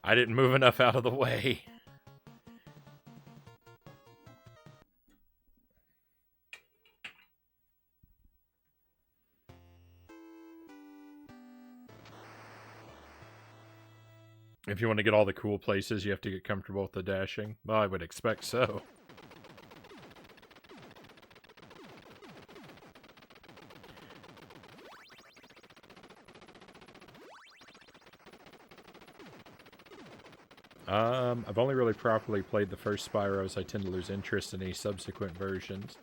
I didn't move enough out of the way. If you want to get all the cool places, you have to get comfortable with the dashing. Well, I would expect so. I've only really properly played the first Spyros. I tend to lose interest in any subsequent versions.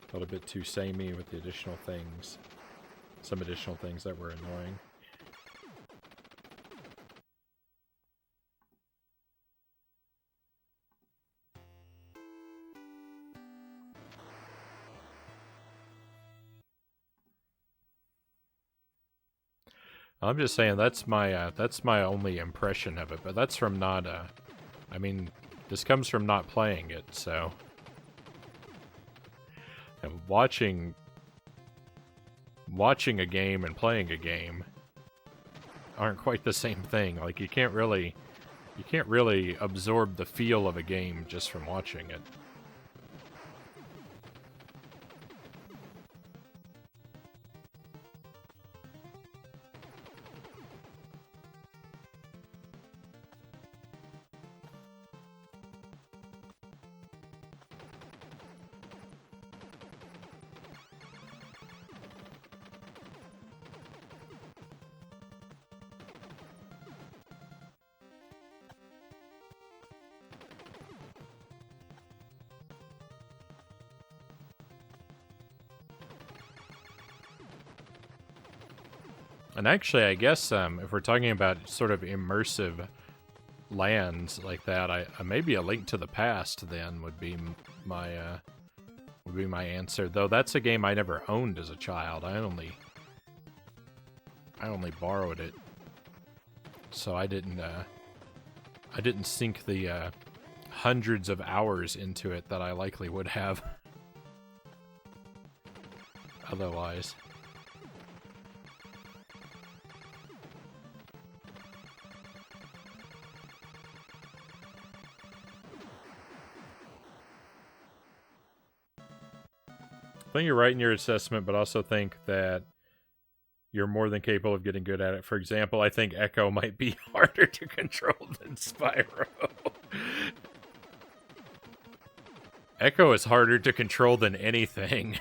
Felt a bit too samey with the additional things. Some additional things that were annoying. I'm just saying that's my only impression of it, but that's from not I mean, this comes from not playing it, so and watching a game and playing a game aren't quite the same thing. Like you can't really absorb the feel of a game just from watching it. And actually, I guess if we're talking about sort of immersive lands like that, maybe A Link to the Past then would be my answer. Though that's a game I never owned as a child. I only borrowed it, so I didn't sink the hundreds of hours into it that I likely would have otherwise. I think you're right in your assessment, but also think that you're more than capable of getting good at it. For example, I think Echo might be harder to control than Spyro. Echo is harder to control than anything.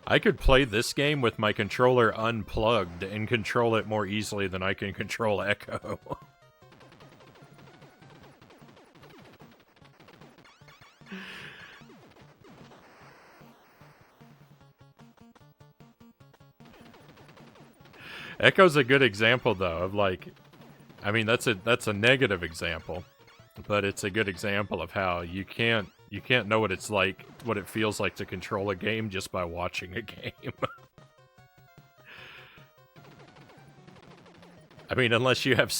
I could play this game with my controller unplugged and control it more easily than I can control Echo. Echo's a good example, though, of like, I mean, that's a negative example, but it's a good example of how you can't know what it's like, what it feels like to control a game just by watching a game. I mean, unless you have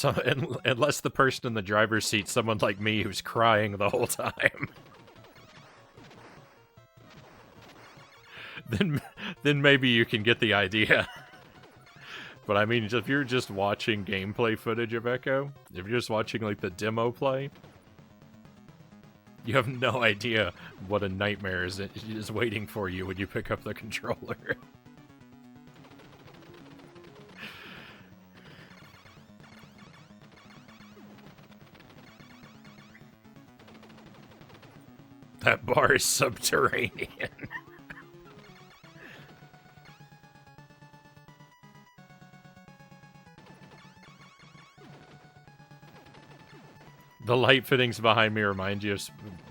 unless the person in the driver's seat's someone like me who's crying the whole time. then maybe you can get the idea. But I mean, if you're just watching gameplay footage of Echo, if you're just watching like the demo play, you have no idea what a nightmare is waiting for you when you pick up the controller. That bar is subterranean. The light fittings behind me remind you of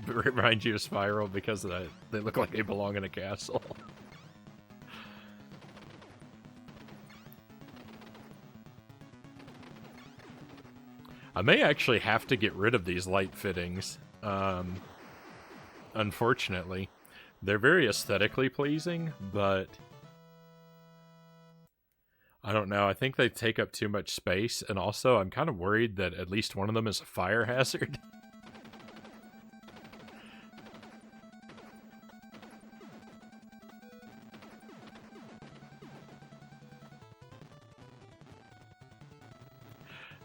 Spyro because they look like they belong in a castle. I may actually have to get rid of these light fittings. Unfortunately, they're very aesthetically pleasing, but I don't know. I think they take up too much space, and also I'm kind of worried that at least one of them is a fire hazard.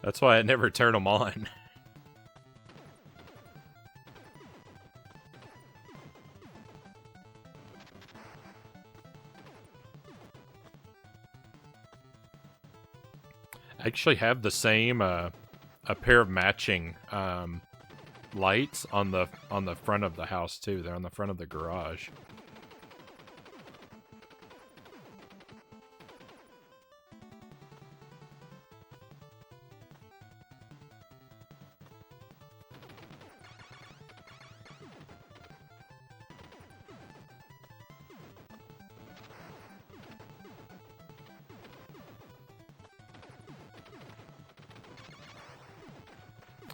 That's why I never turn them on. I actually have the same a pair of matching lights on the front of the house too. They're on the front of the garage.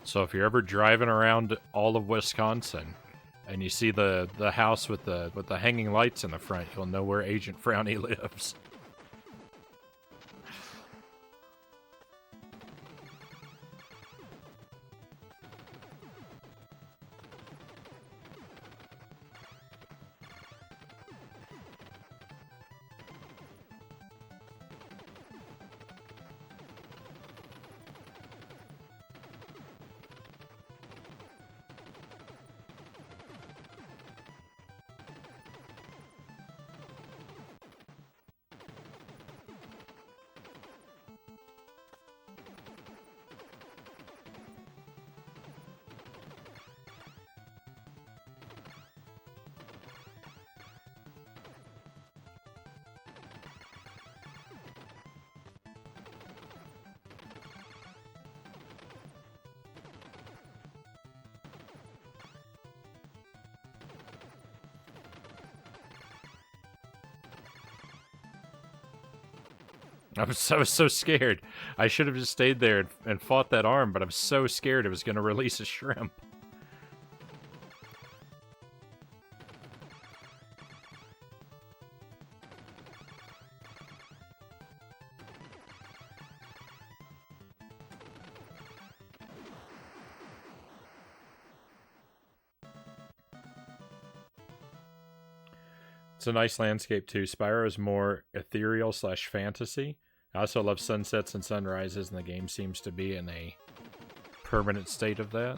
So if you're ever driving around all of Wisconsin and you see the house with the hanging lights in the front, you'll know where Agent Frownie lives. I was so scared. I should have just stayed there and fought that arm, but I'm so scared it was going to release a shrimp. It's a nice landscape too. Spyro is more ethereal / fantasy. I also love sunsets and sunrises, and the game seems to be in a permanent state of that.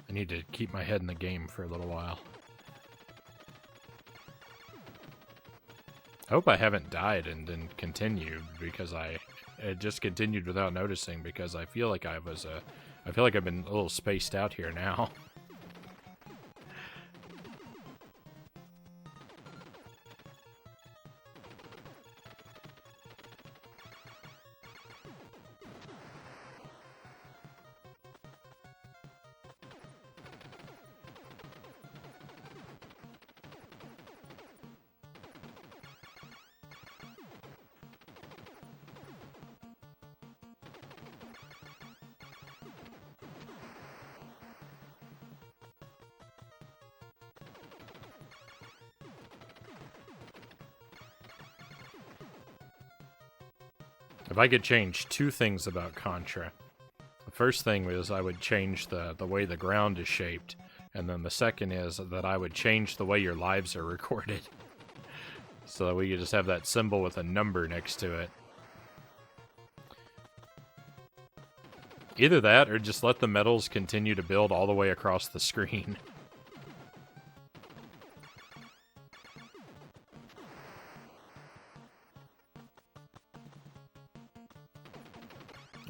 I need to keep my head in the game for a little while. I hope I haven't died and then continued, because it just continued without noticing, because I feel like I feel like I've been a little spaced out here now. If I could change two things about Contra, the first thing was I would change the way the ground is shaped, and then the second is that I would change the way your lives are recorded, so that we could just have that symbol with a number next to it. Either that, or just let the medals continue to build all the way across the screen.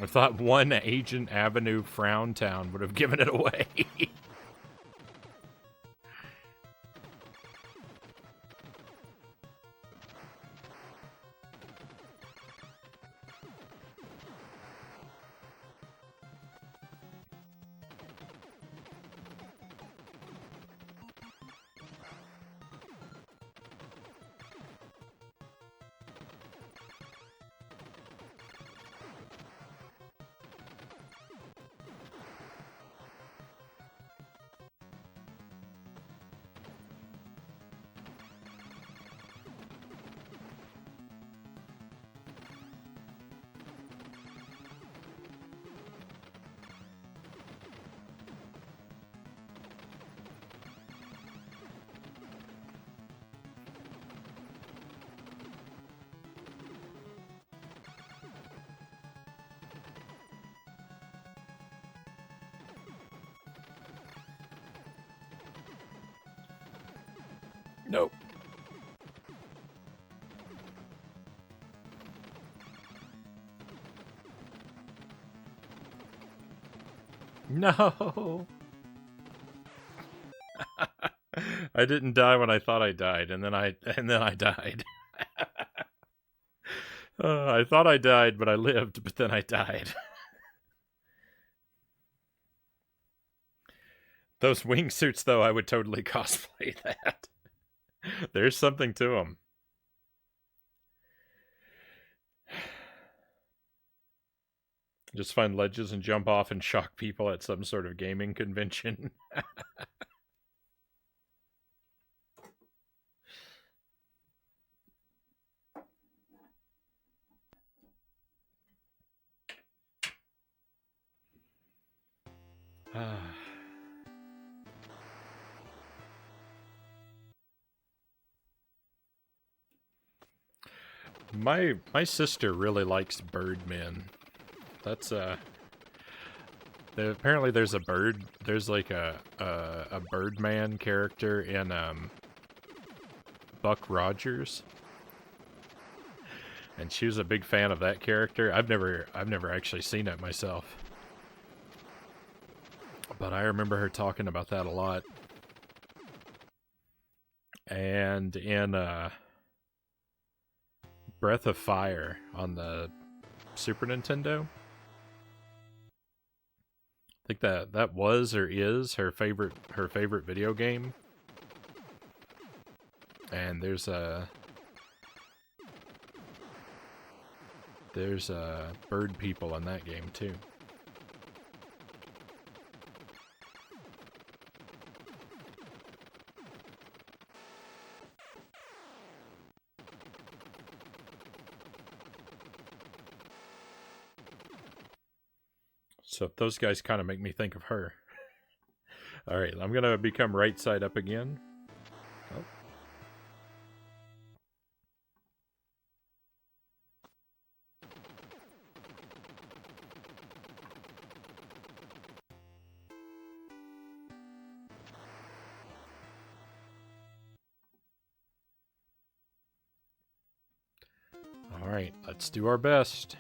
I thought one Agent Avenue Frown Town would have given it away. No! I didn't die when I thought I died, and then I died. I thought I died, but I lived, but then I died. Those wingsuits, though, I would totally cosplay that. There's something to them. Just find ledges and jump off and shock people at some sort of gaming convention. My sister really likes Birdmen. That's apparently there's a bird. There's like a Birdman character in Buck Rogers, and she was a big fan of that character. I've never actually seen it myself, but I remember her talking about that a lot. And in Breath of Fire on the Super Nintendo, I think that was or is her favorite video game. And there's bird people in that game too. So those guys kind of make me think of her. All right, I'm gonna become right side up again. Oh. All right, let's do our best.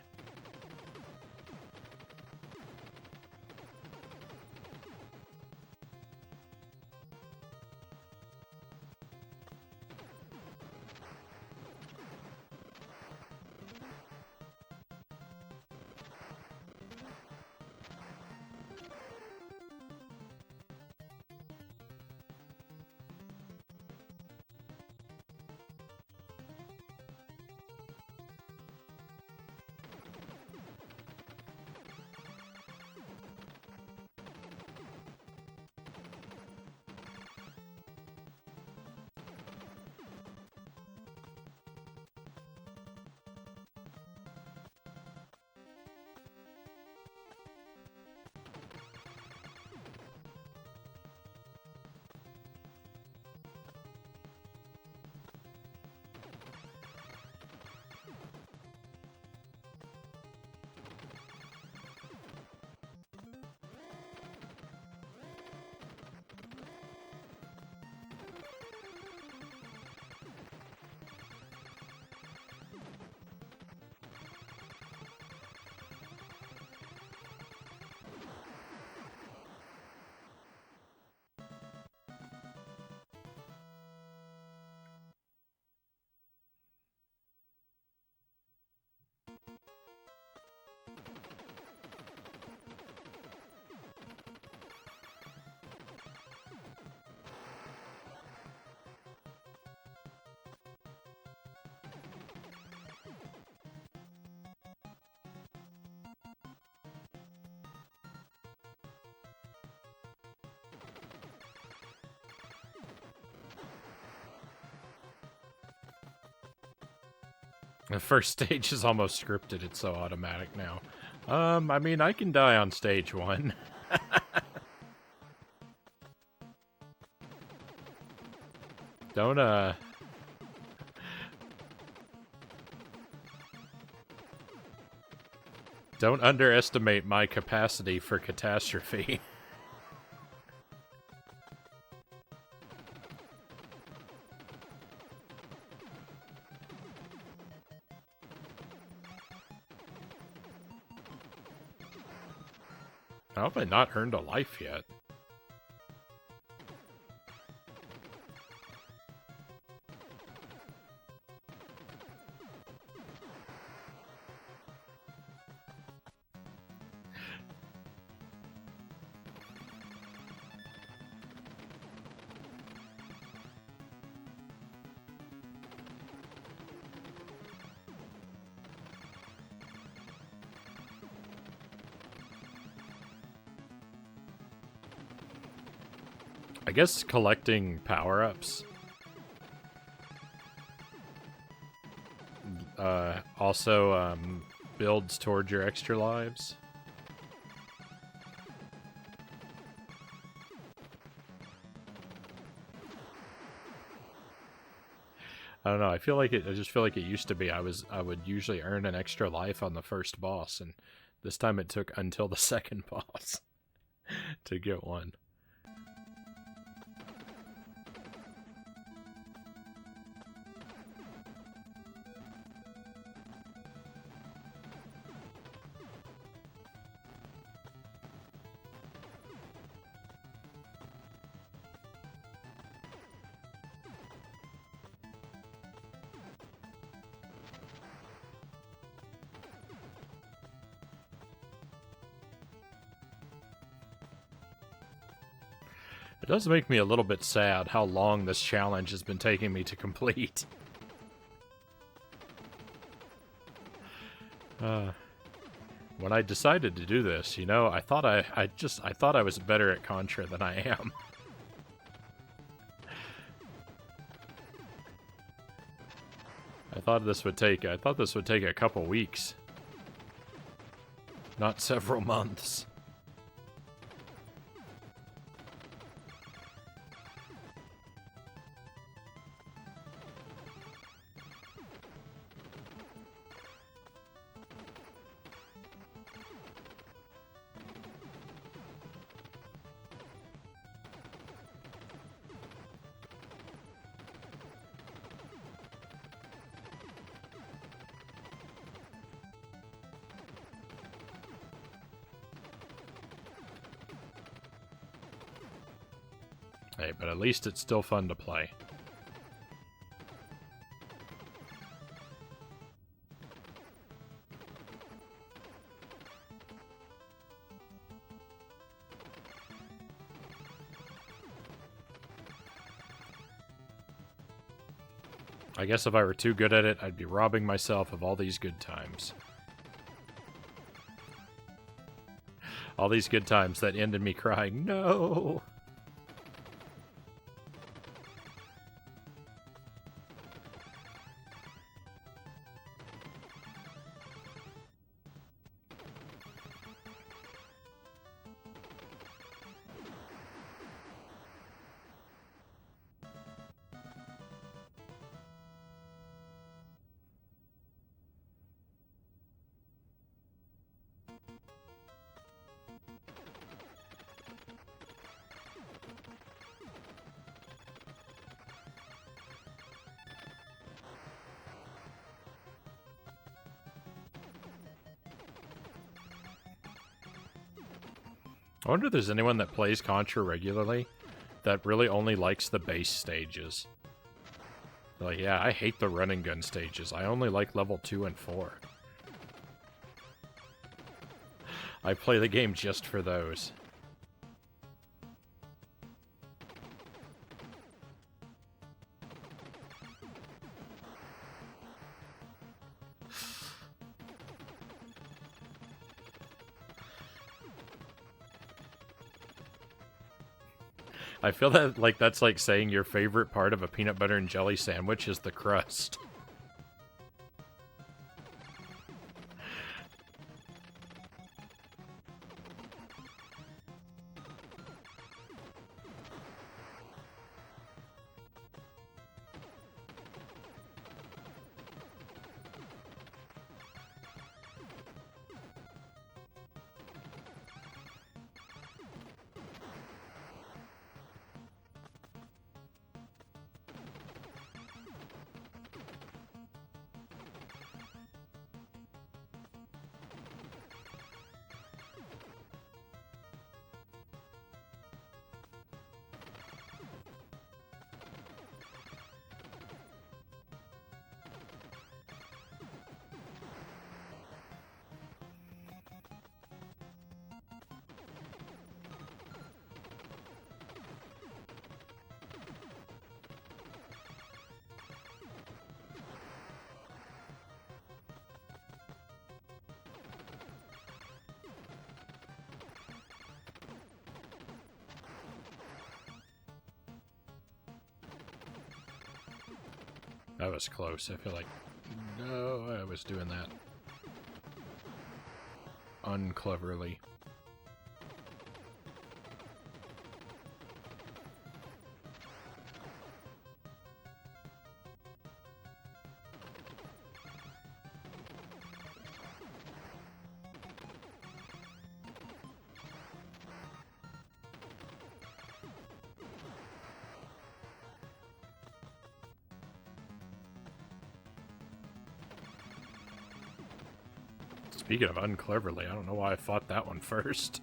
The first stage is almost scripted. It's so automatic now. I mean, I can die on stage 1. Don't underestimate my capacity for catastrophe. How have I not earned a life yet? I guess collecting power-ups also builds towards your extra lives. I don't know. I just feel like it used to be. I would usually earn an extra life on the first boss, and this time it took until the second boss to get one. It does make me a little bit sad how long this challenge has been taking me to complete. When I decided to do this, you know, I thought I thought I was better at Contra than I am. I thought this would take a couple weeks, not several months. Hey, but at least it's still fun to play. I guess if I were too good at it, I'd be robbing myself of all these good times. All these good times that end in me crying, no! I wonder if there's anyone that plays Contra regularly that really only likes the base stages. Like, yeah, I hate the run and gun stages. I only like level 2 and 4. I play the game just for those. I feel that that's like saying your favorite part of a peanut butter and jelly sandwich is the crust. That was close. I feel like... No, I was doing that uncleverly. Speaking of uncleverly, I don't know why I fought that one first.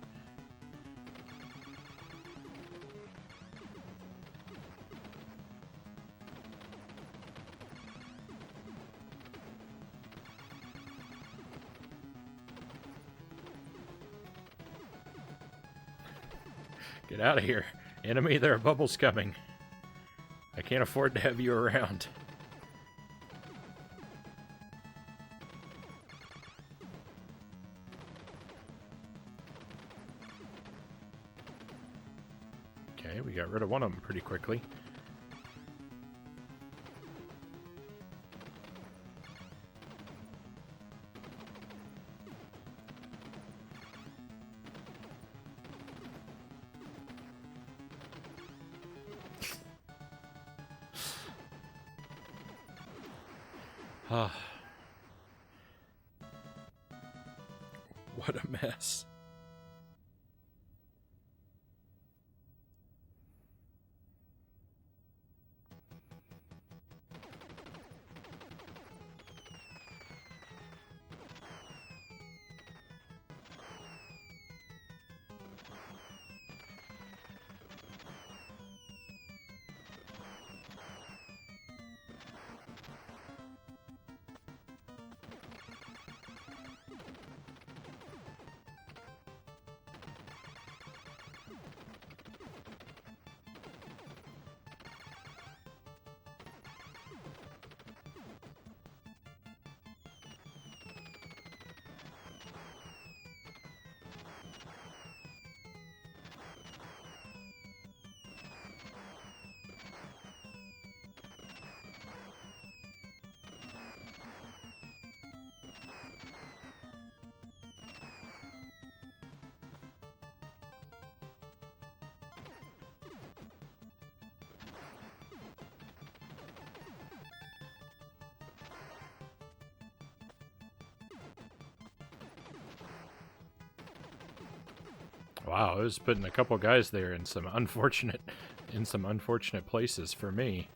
Get out of here. Enemy, there are bubbles coming. I can't afford to have you around. Okay, we got rid of one of them pretty quickly. Ah. What a mess. Wow, I was putting a couple guys there in some unfortunate places for me.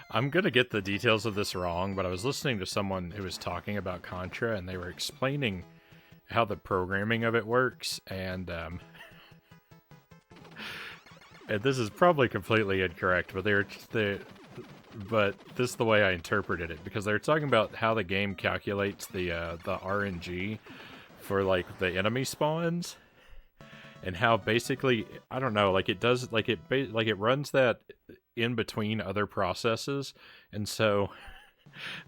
I'm gonna get the details of this wrong, but I was listening to someone who was talking about Contra, and they were explaining how the programming of it works, and and this is probably completely incorrect, but but this is the way I interpreted it, because they were talking about how the game calculates the RNG for like the enemy spawns, and how basically, I don't know, like it does, like it runs that in between other processes, and so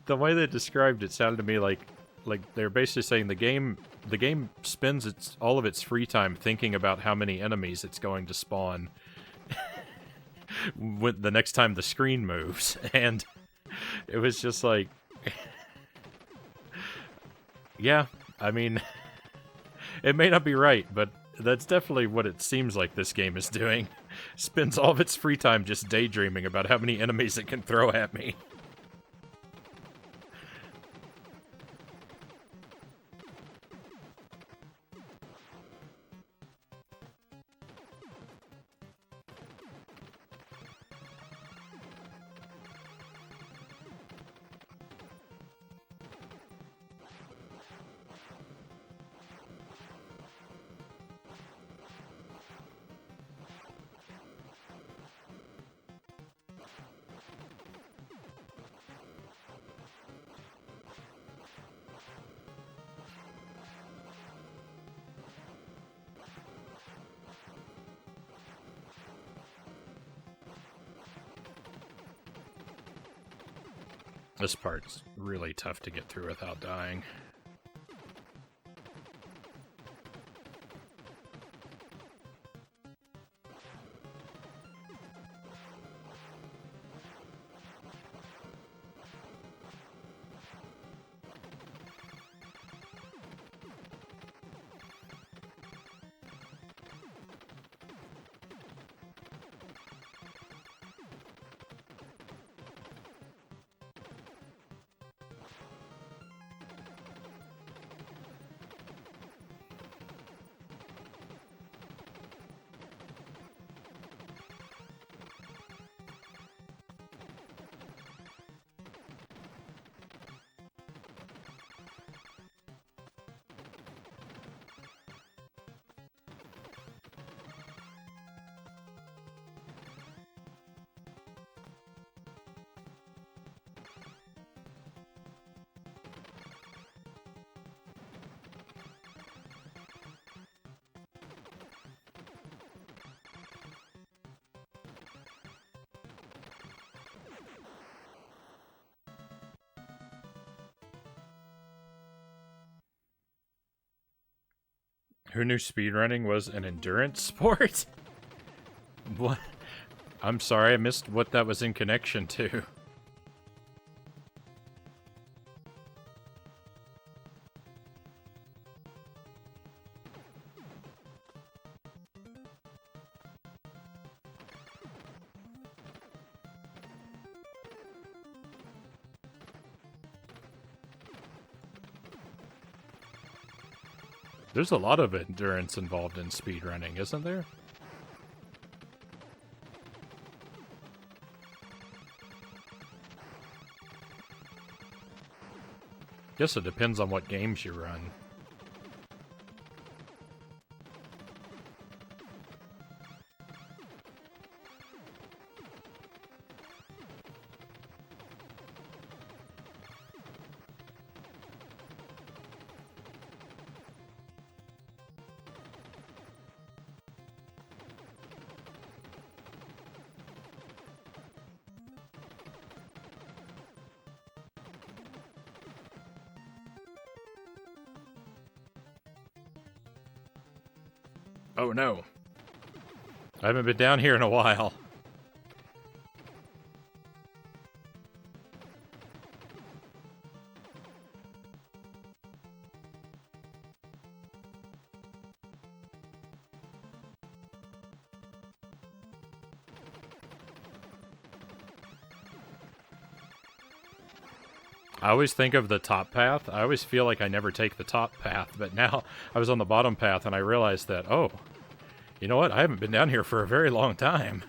the way they described it sounded to me like like they're basically saying the game spends all of its free time thinking about how many enemies it's going to spawn when the next time the screen moves, and it was just like, yeah, I mean, it may not be right, but that's definitely what it seems like this game is doing. Spends all of its free time just daydreaming about how many enemies it can throw at me. This part's really tough to get through without dying. Who knew speedrunning was an endurance sport? What? I'm sorry, I missed what that was in connection to. There's a lot of endurance involved in speedrunning, isn't there? Guess it depends on what games you run. Oh no. I haven't been down here in a while. I always think of the top path. I always feel like I never take the top path, but now I was on the bottom path and I realized that, oh, you know what? I haven't been down here for a very long time.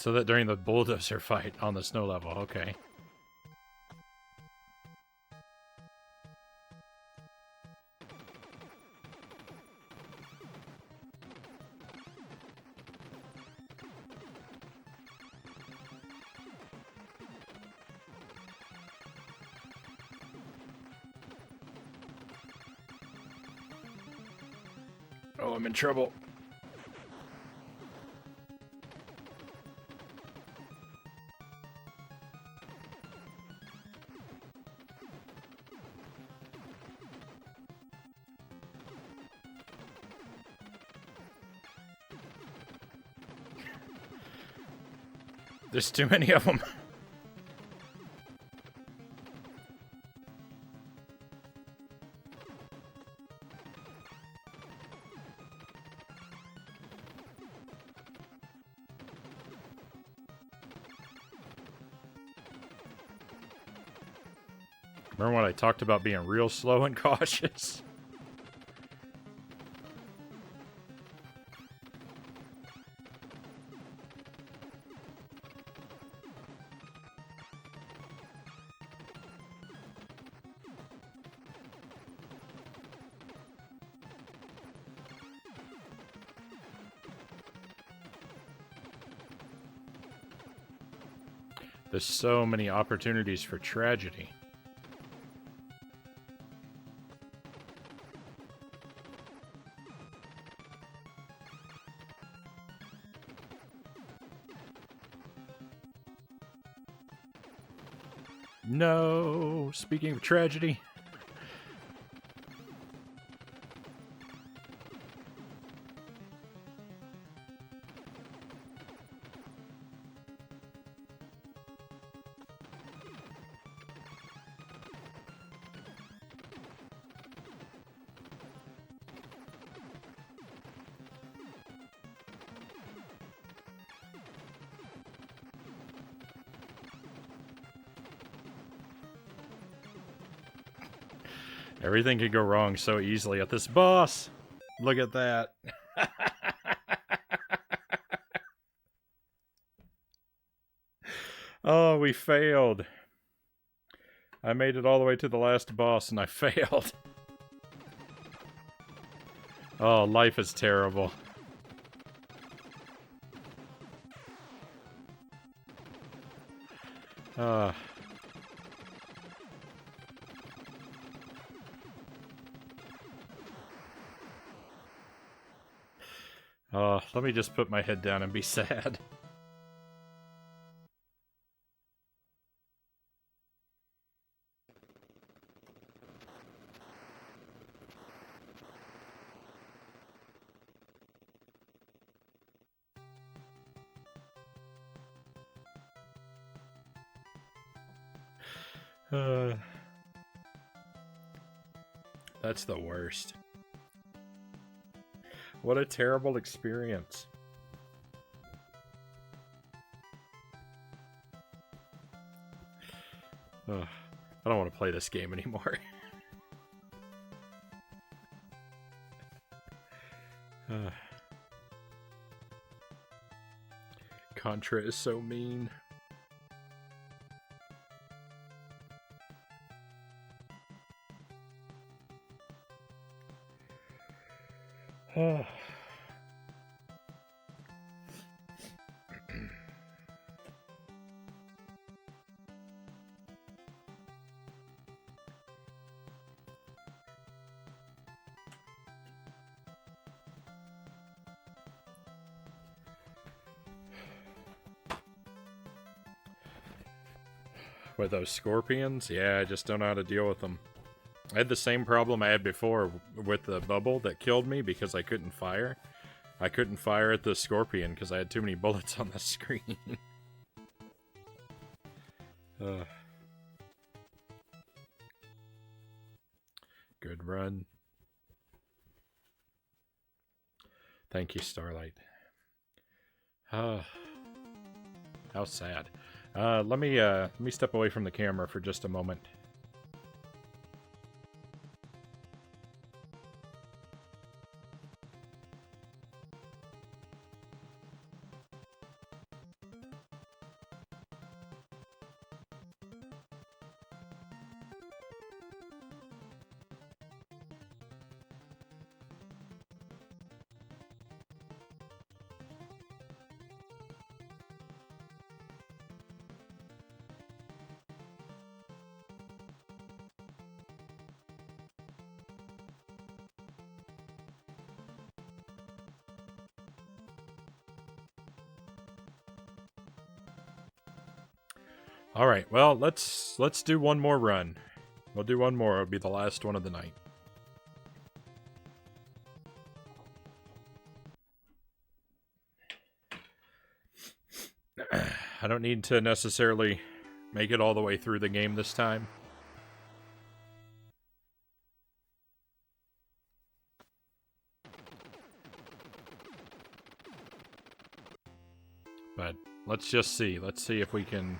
so that during the bulldozer fight on the snow level, okay. Oh, I'm in trouble. There's too many of them. Remember when I talked about being real slow and cautious? There's so many opportunities for tragedy. No, speaking of tragedy. Everything could go wrong so easily at this boss. Look at that. Oh, we failed. I made it all the way to the last boss and I failed. Oh, life is terrible. Let me just put my head down and be sad. That's the worst. What a terrible experience. I don't want to play this game anymore. Contra is so mean. With those scorpions? Yeah, I just don't know how to deal with them. I had the same problem I had before with the bubble that killed me because I couldn't fire. I couldn't fire at the scorpion because I had too many bullets on the screen. Good run. Thank you, Starlight. How sad. Let me step away from the camera for just a moment. All right, well, let's do one more run. We'll do one more. It'll be the last one of the night. I don't need to necessarily make it all the way through the game this time. But let's just see. Let's see if we can...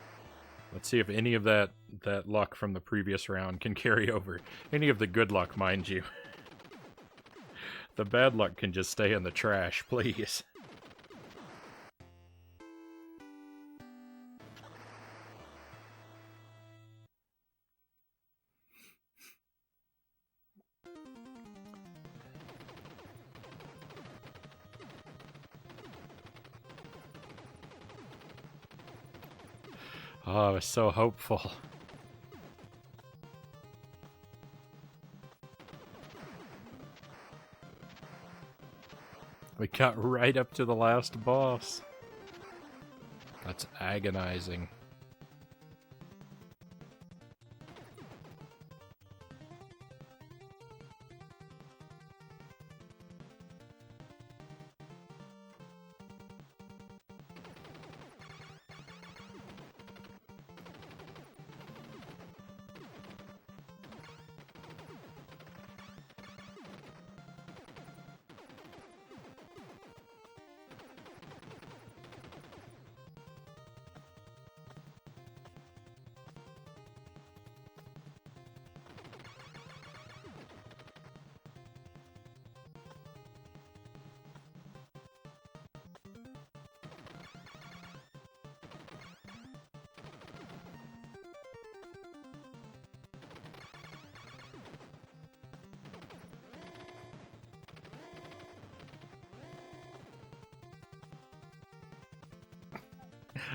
Let's see if any of that luck from the previous round can carry over. Any of the good luck, mind you. The bad luck can just stay in the trash, please. Oh, I was so hopeful. We got right up to the last boss. That's agonizing.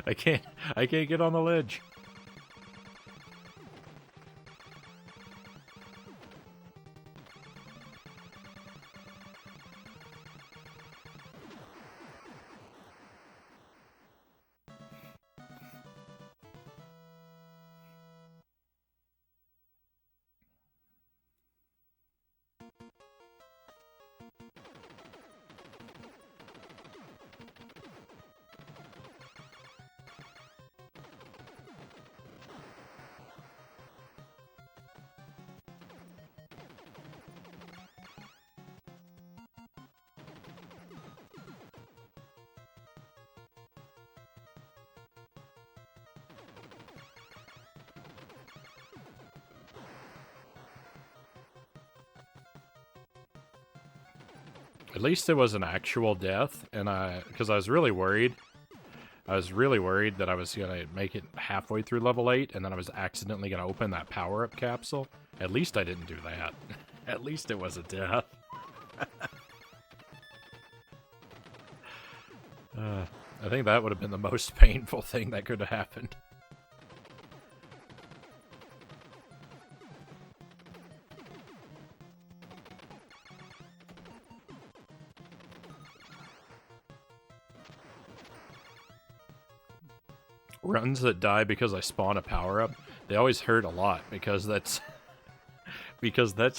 I can't get on the ledge. At least it was an actual death, and because I was really worried. I was really worried that I was gonna make it halfway through level 8, and then I was accidentally gonna open that power-up capsule. At least I didn't do that. At least it was a death. I think that would have been the most painful thing that could have happened. Runs that die because I spawn a power-up, they always hurt a lot because that's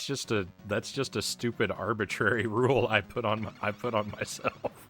just a stupid arbitrary rule I put on myself.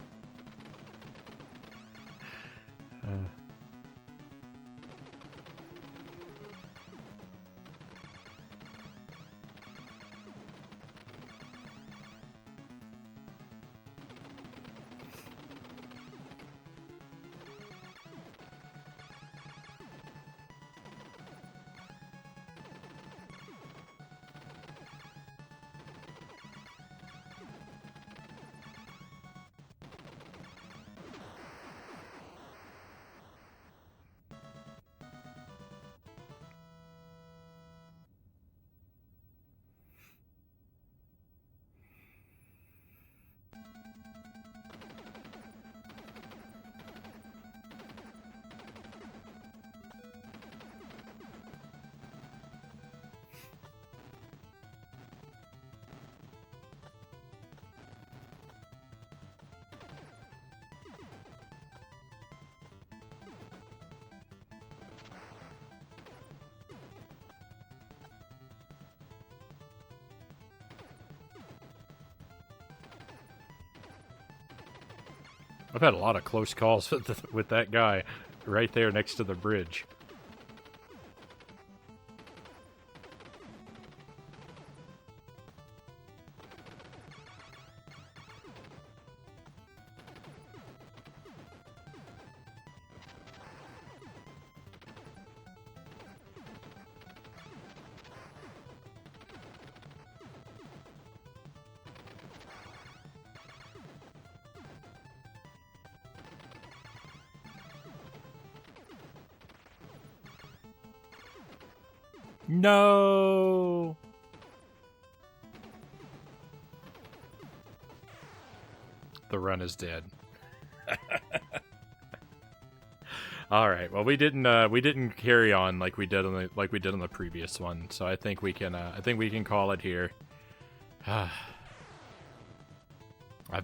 I've had a lot of close calls with that guy right there next to the bridge. No! The run is dead. All right. Well, we didn't carry on like we did on the previous one. So I think we can call it here. I've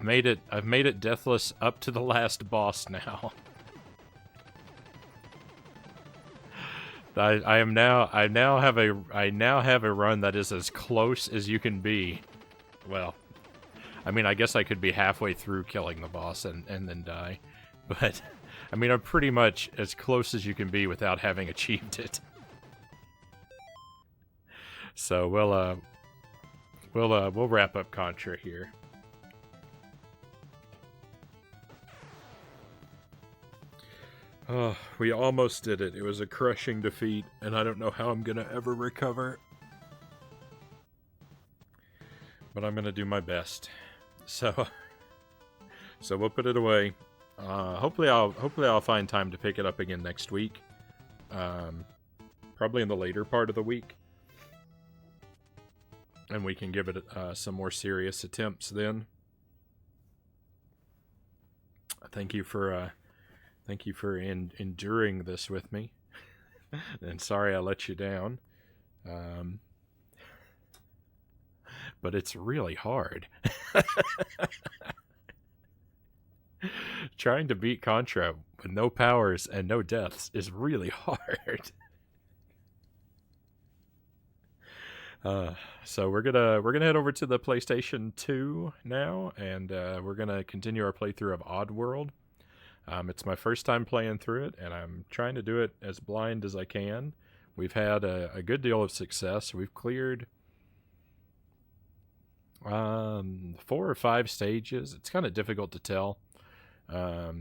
made it deathless up to the last boss now. I now have a run that is as close as you can be. Well, I mean, I guess I could be halfway through killing the boss and then die. But I mean, I'm pretty much as close as you can be without having achieved it. So we'll wrap up Contra here. Oh, we almost did it. It was a crushing defeat, and I don't know how I'm gonna ever recover. But I'm gonna do my best. So we'll put it away. Hopefully I'll find time to pick it up again next week. Probably in the later part of the week. And we can give it some more serious attempts then. Thank you for enduring this with me. And sorry I let you down. But it's really hard. Trying to beat Contra with no powers and no deaths is really hard. So we're gonna head over to the PlayStation 2 now, and we're gonna continue our playthrough of Oddworld. It's my first time playing through it, and I'm trying to do it as blind as I can. We've had a good deal of success. We've cleared 4 or 5 stages. It's kind of difficult to tell, but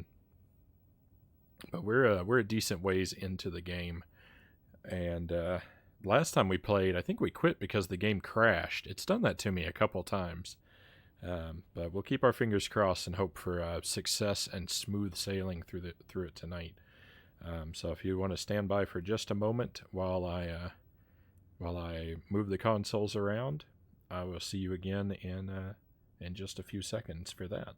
we're a decent ways into the game. And last time we played, I think we quit because the game crashed. It's done that to me a couple times. But we'll keep our fingers crossed and hope for success and smooth sailing through it tonight. So if you want to stand by for just a moment while I move the consoles around, I will see you again in just a few seconds for that.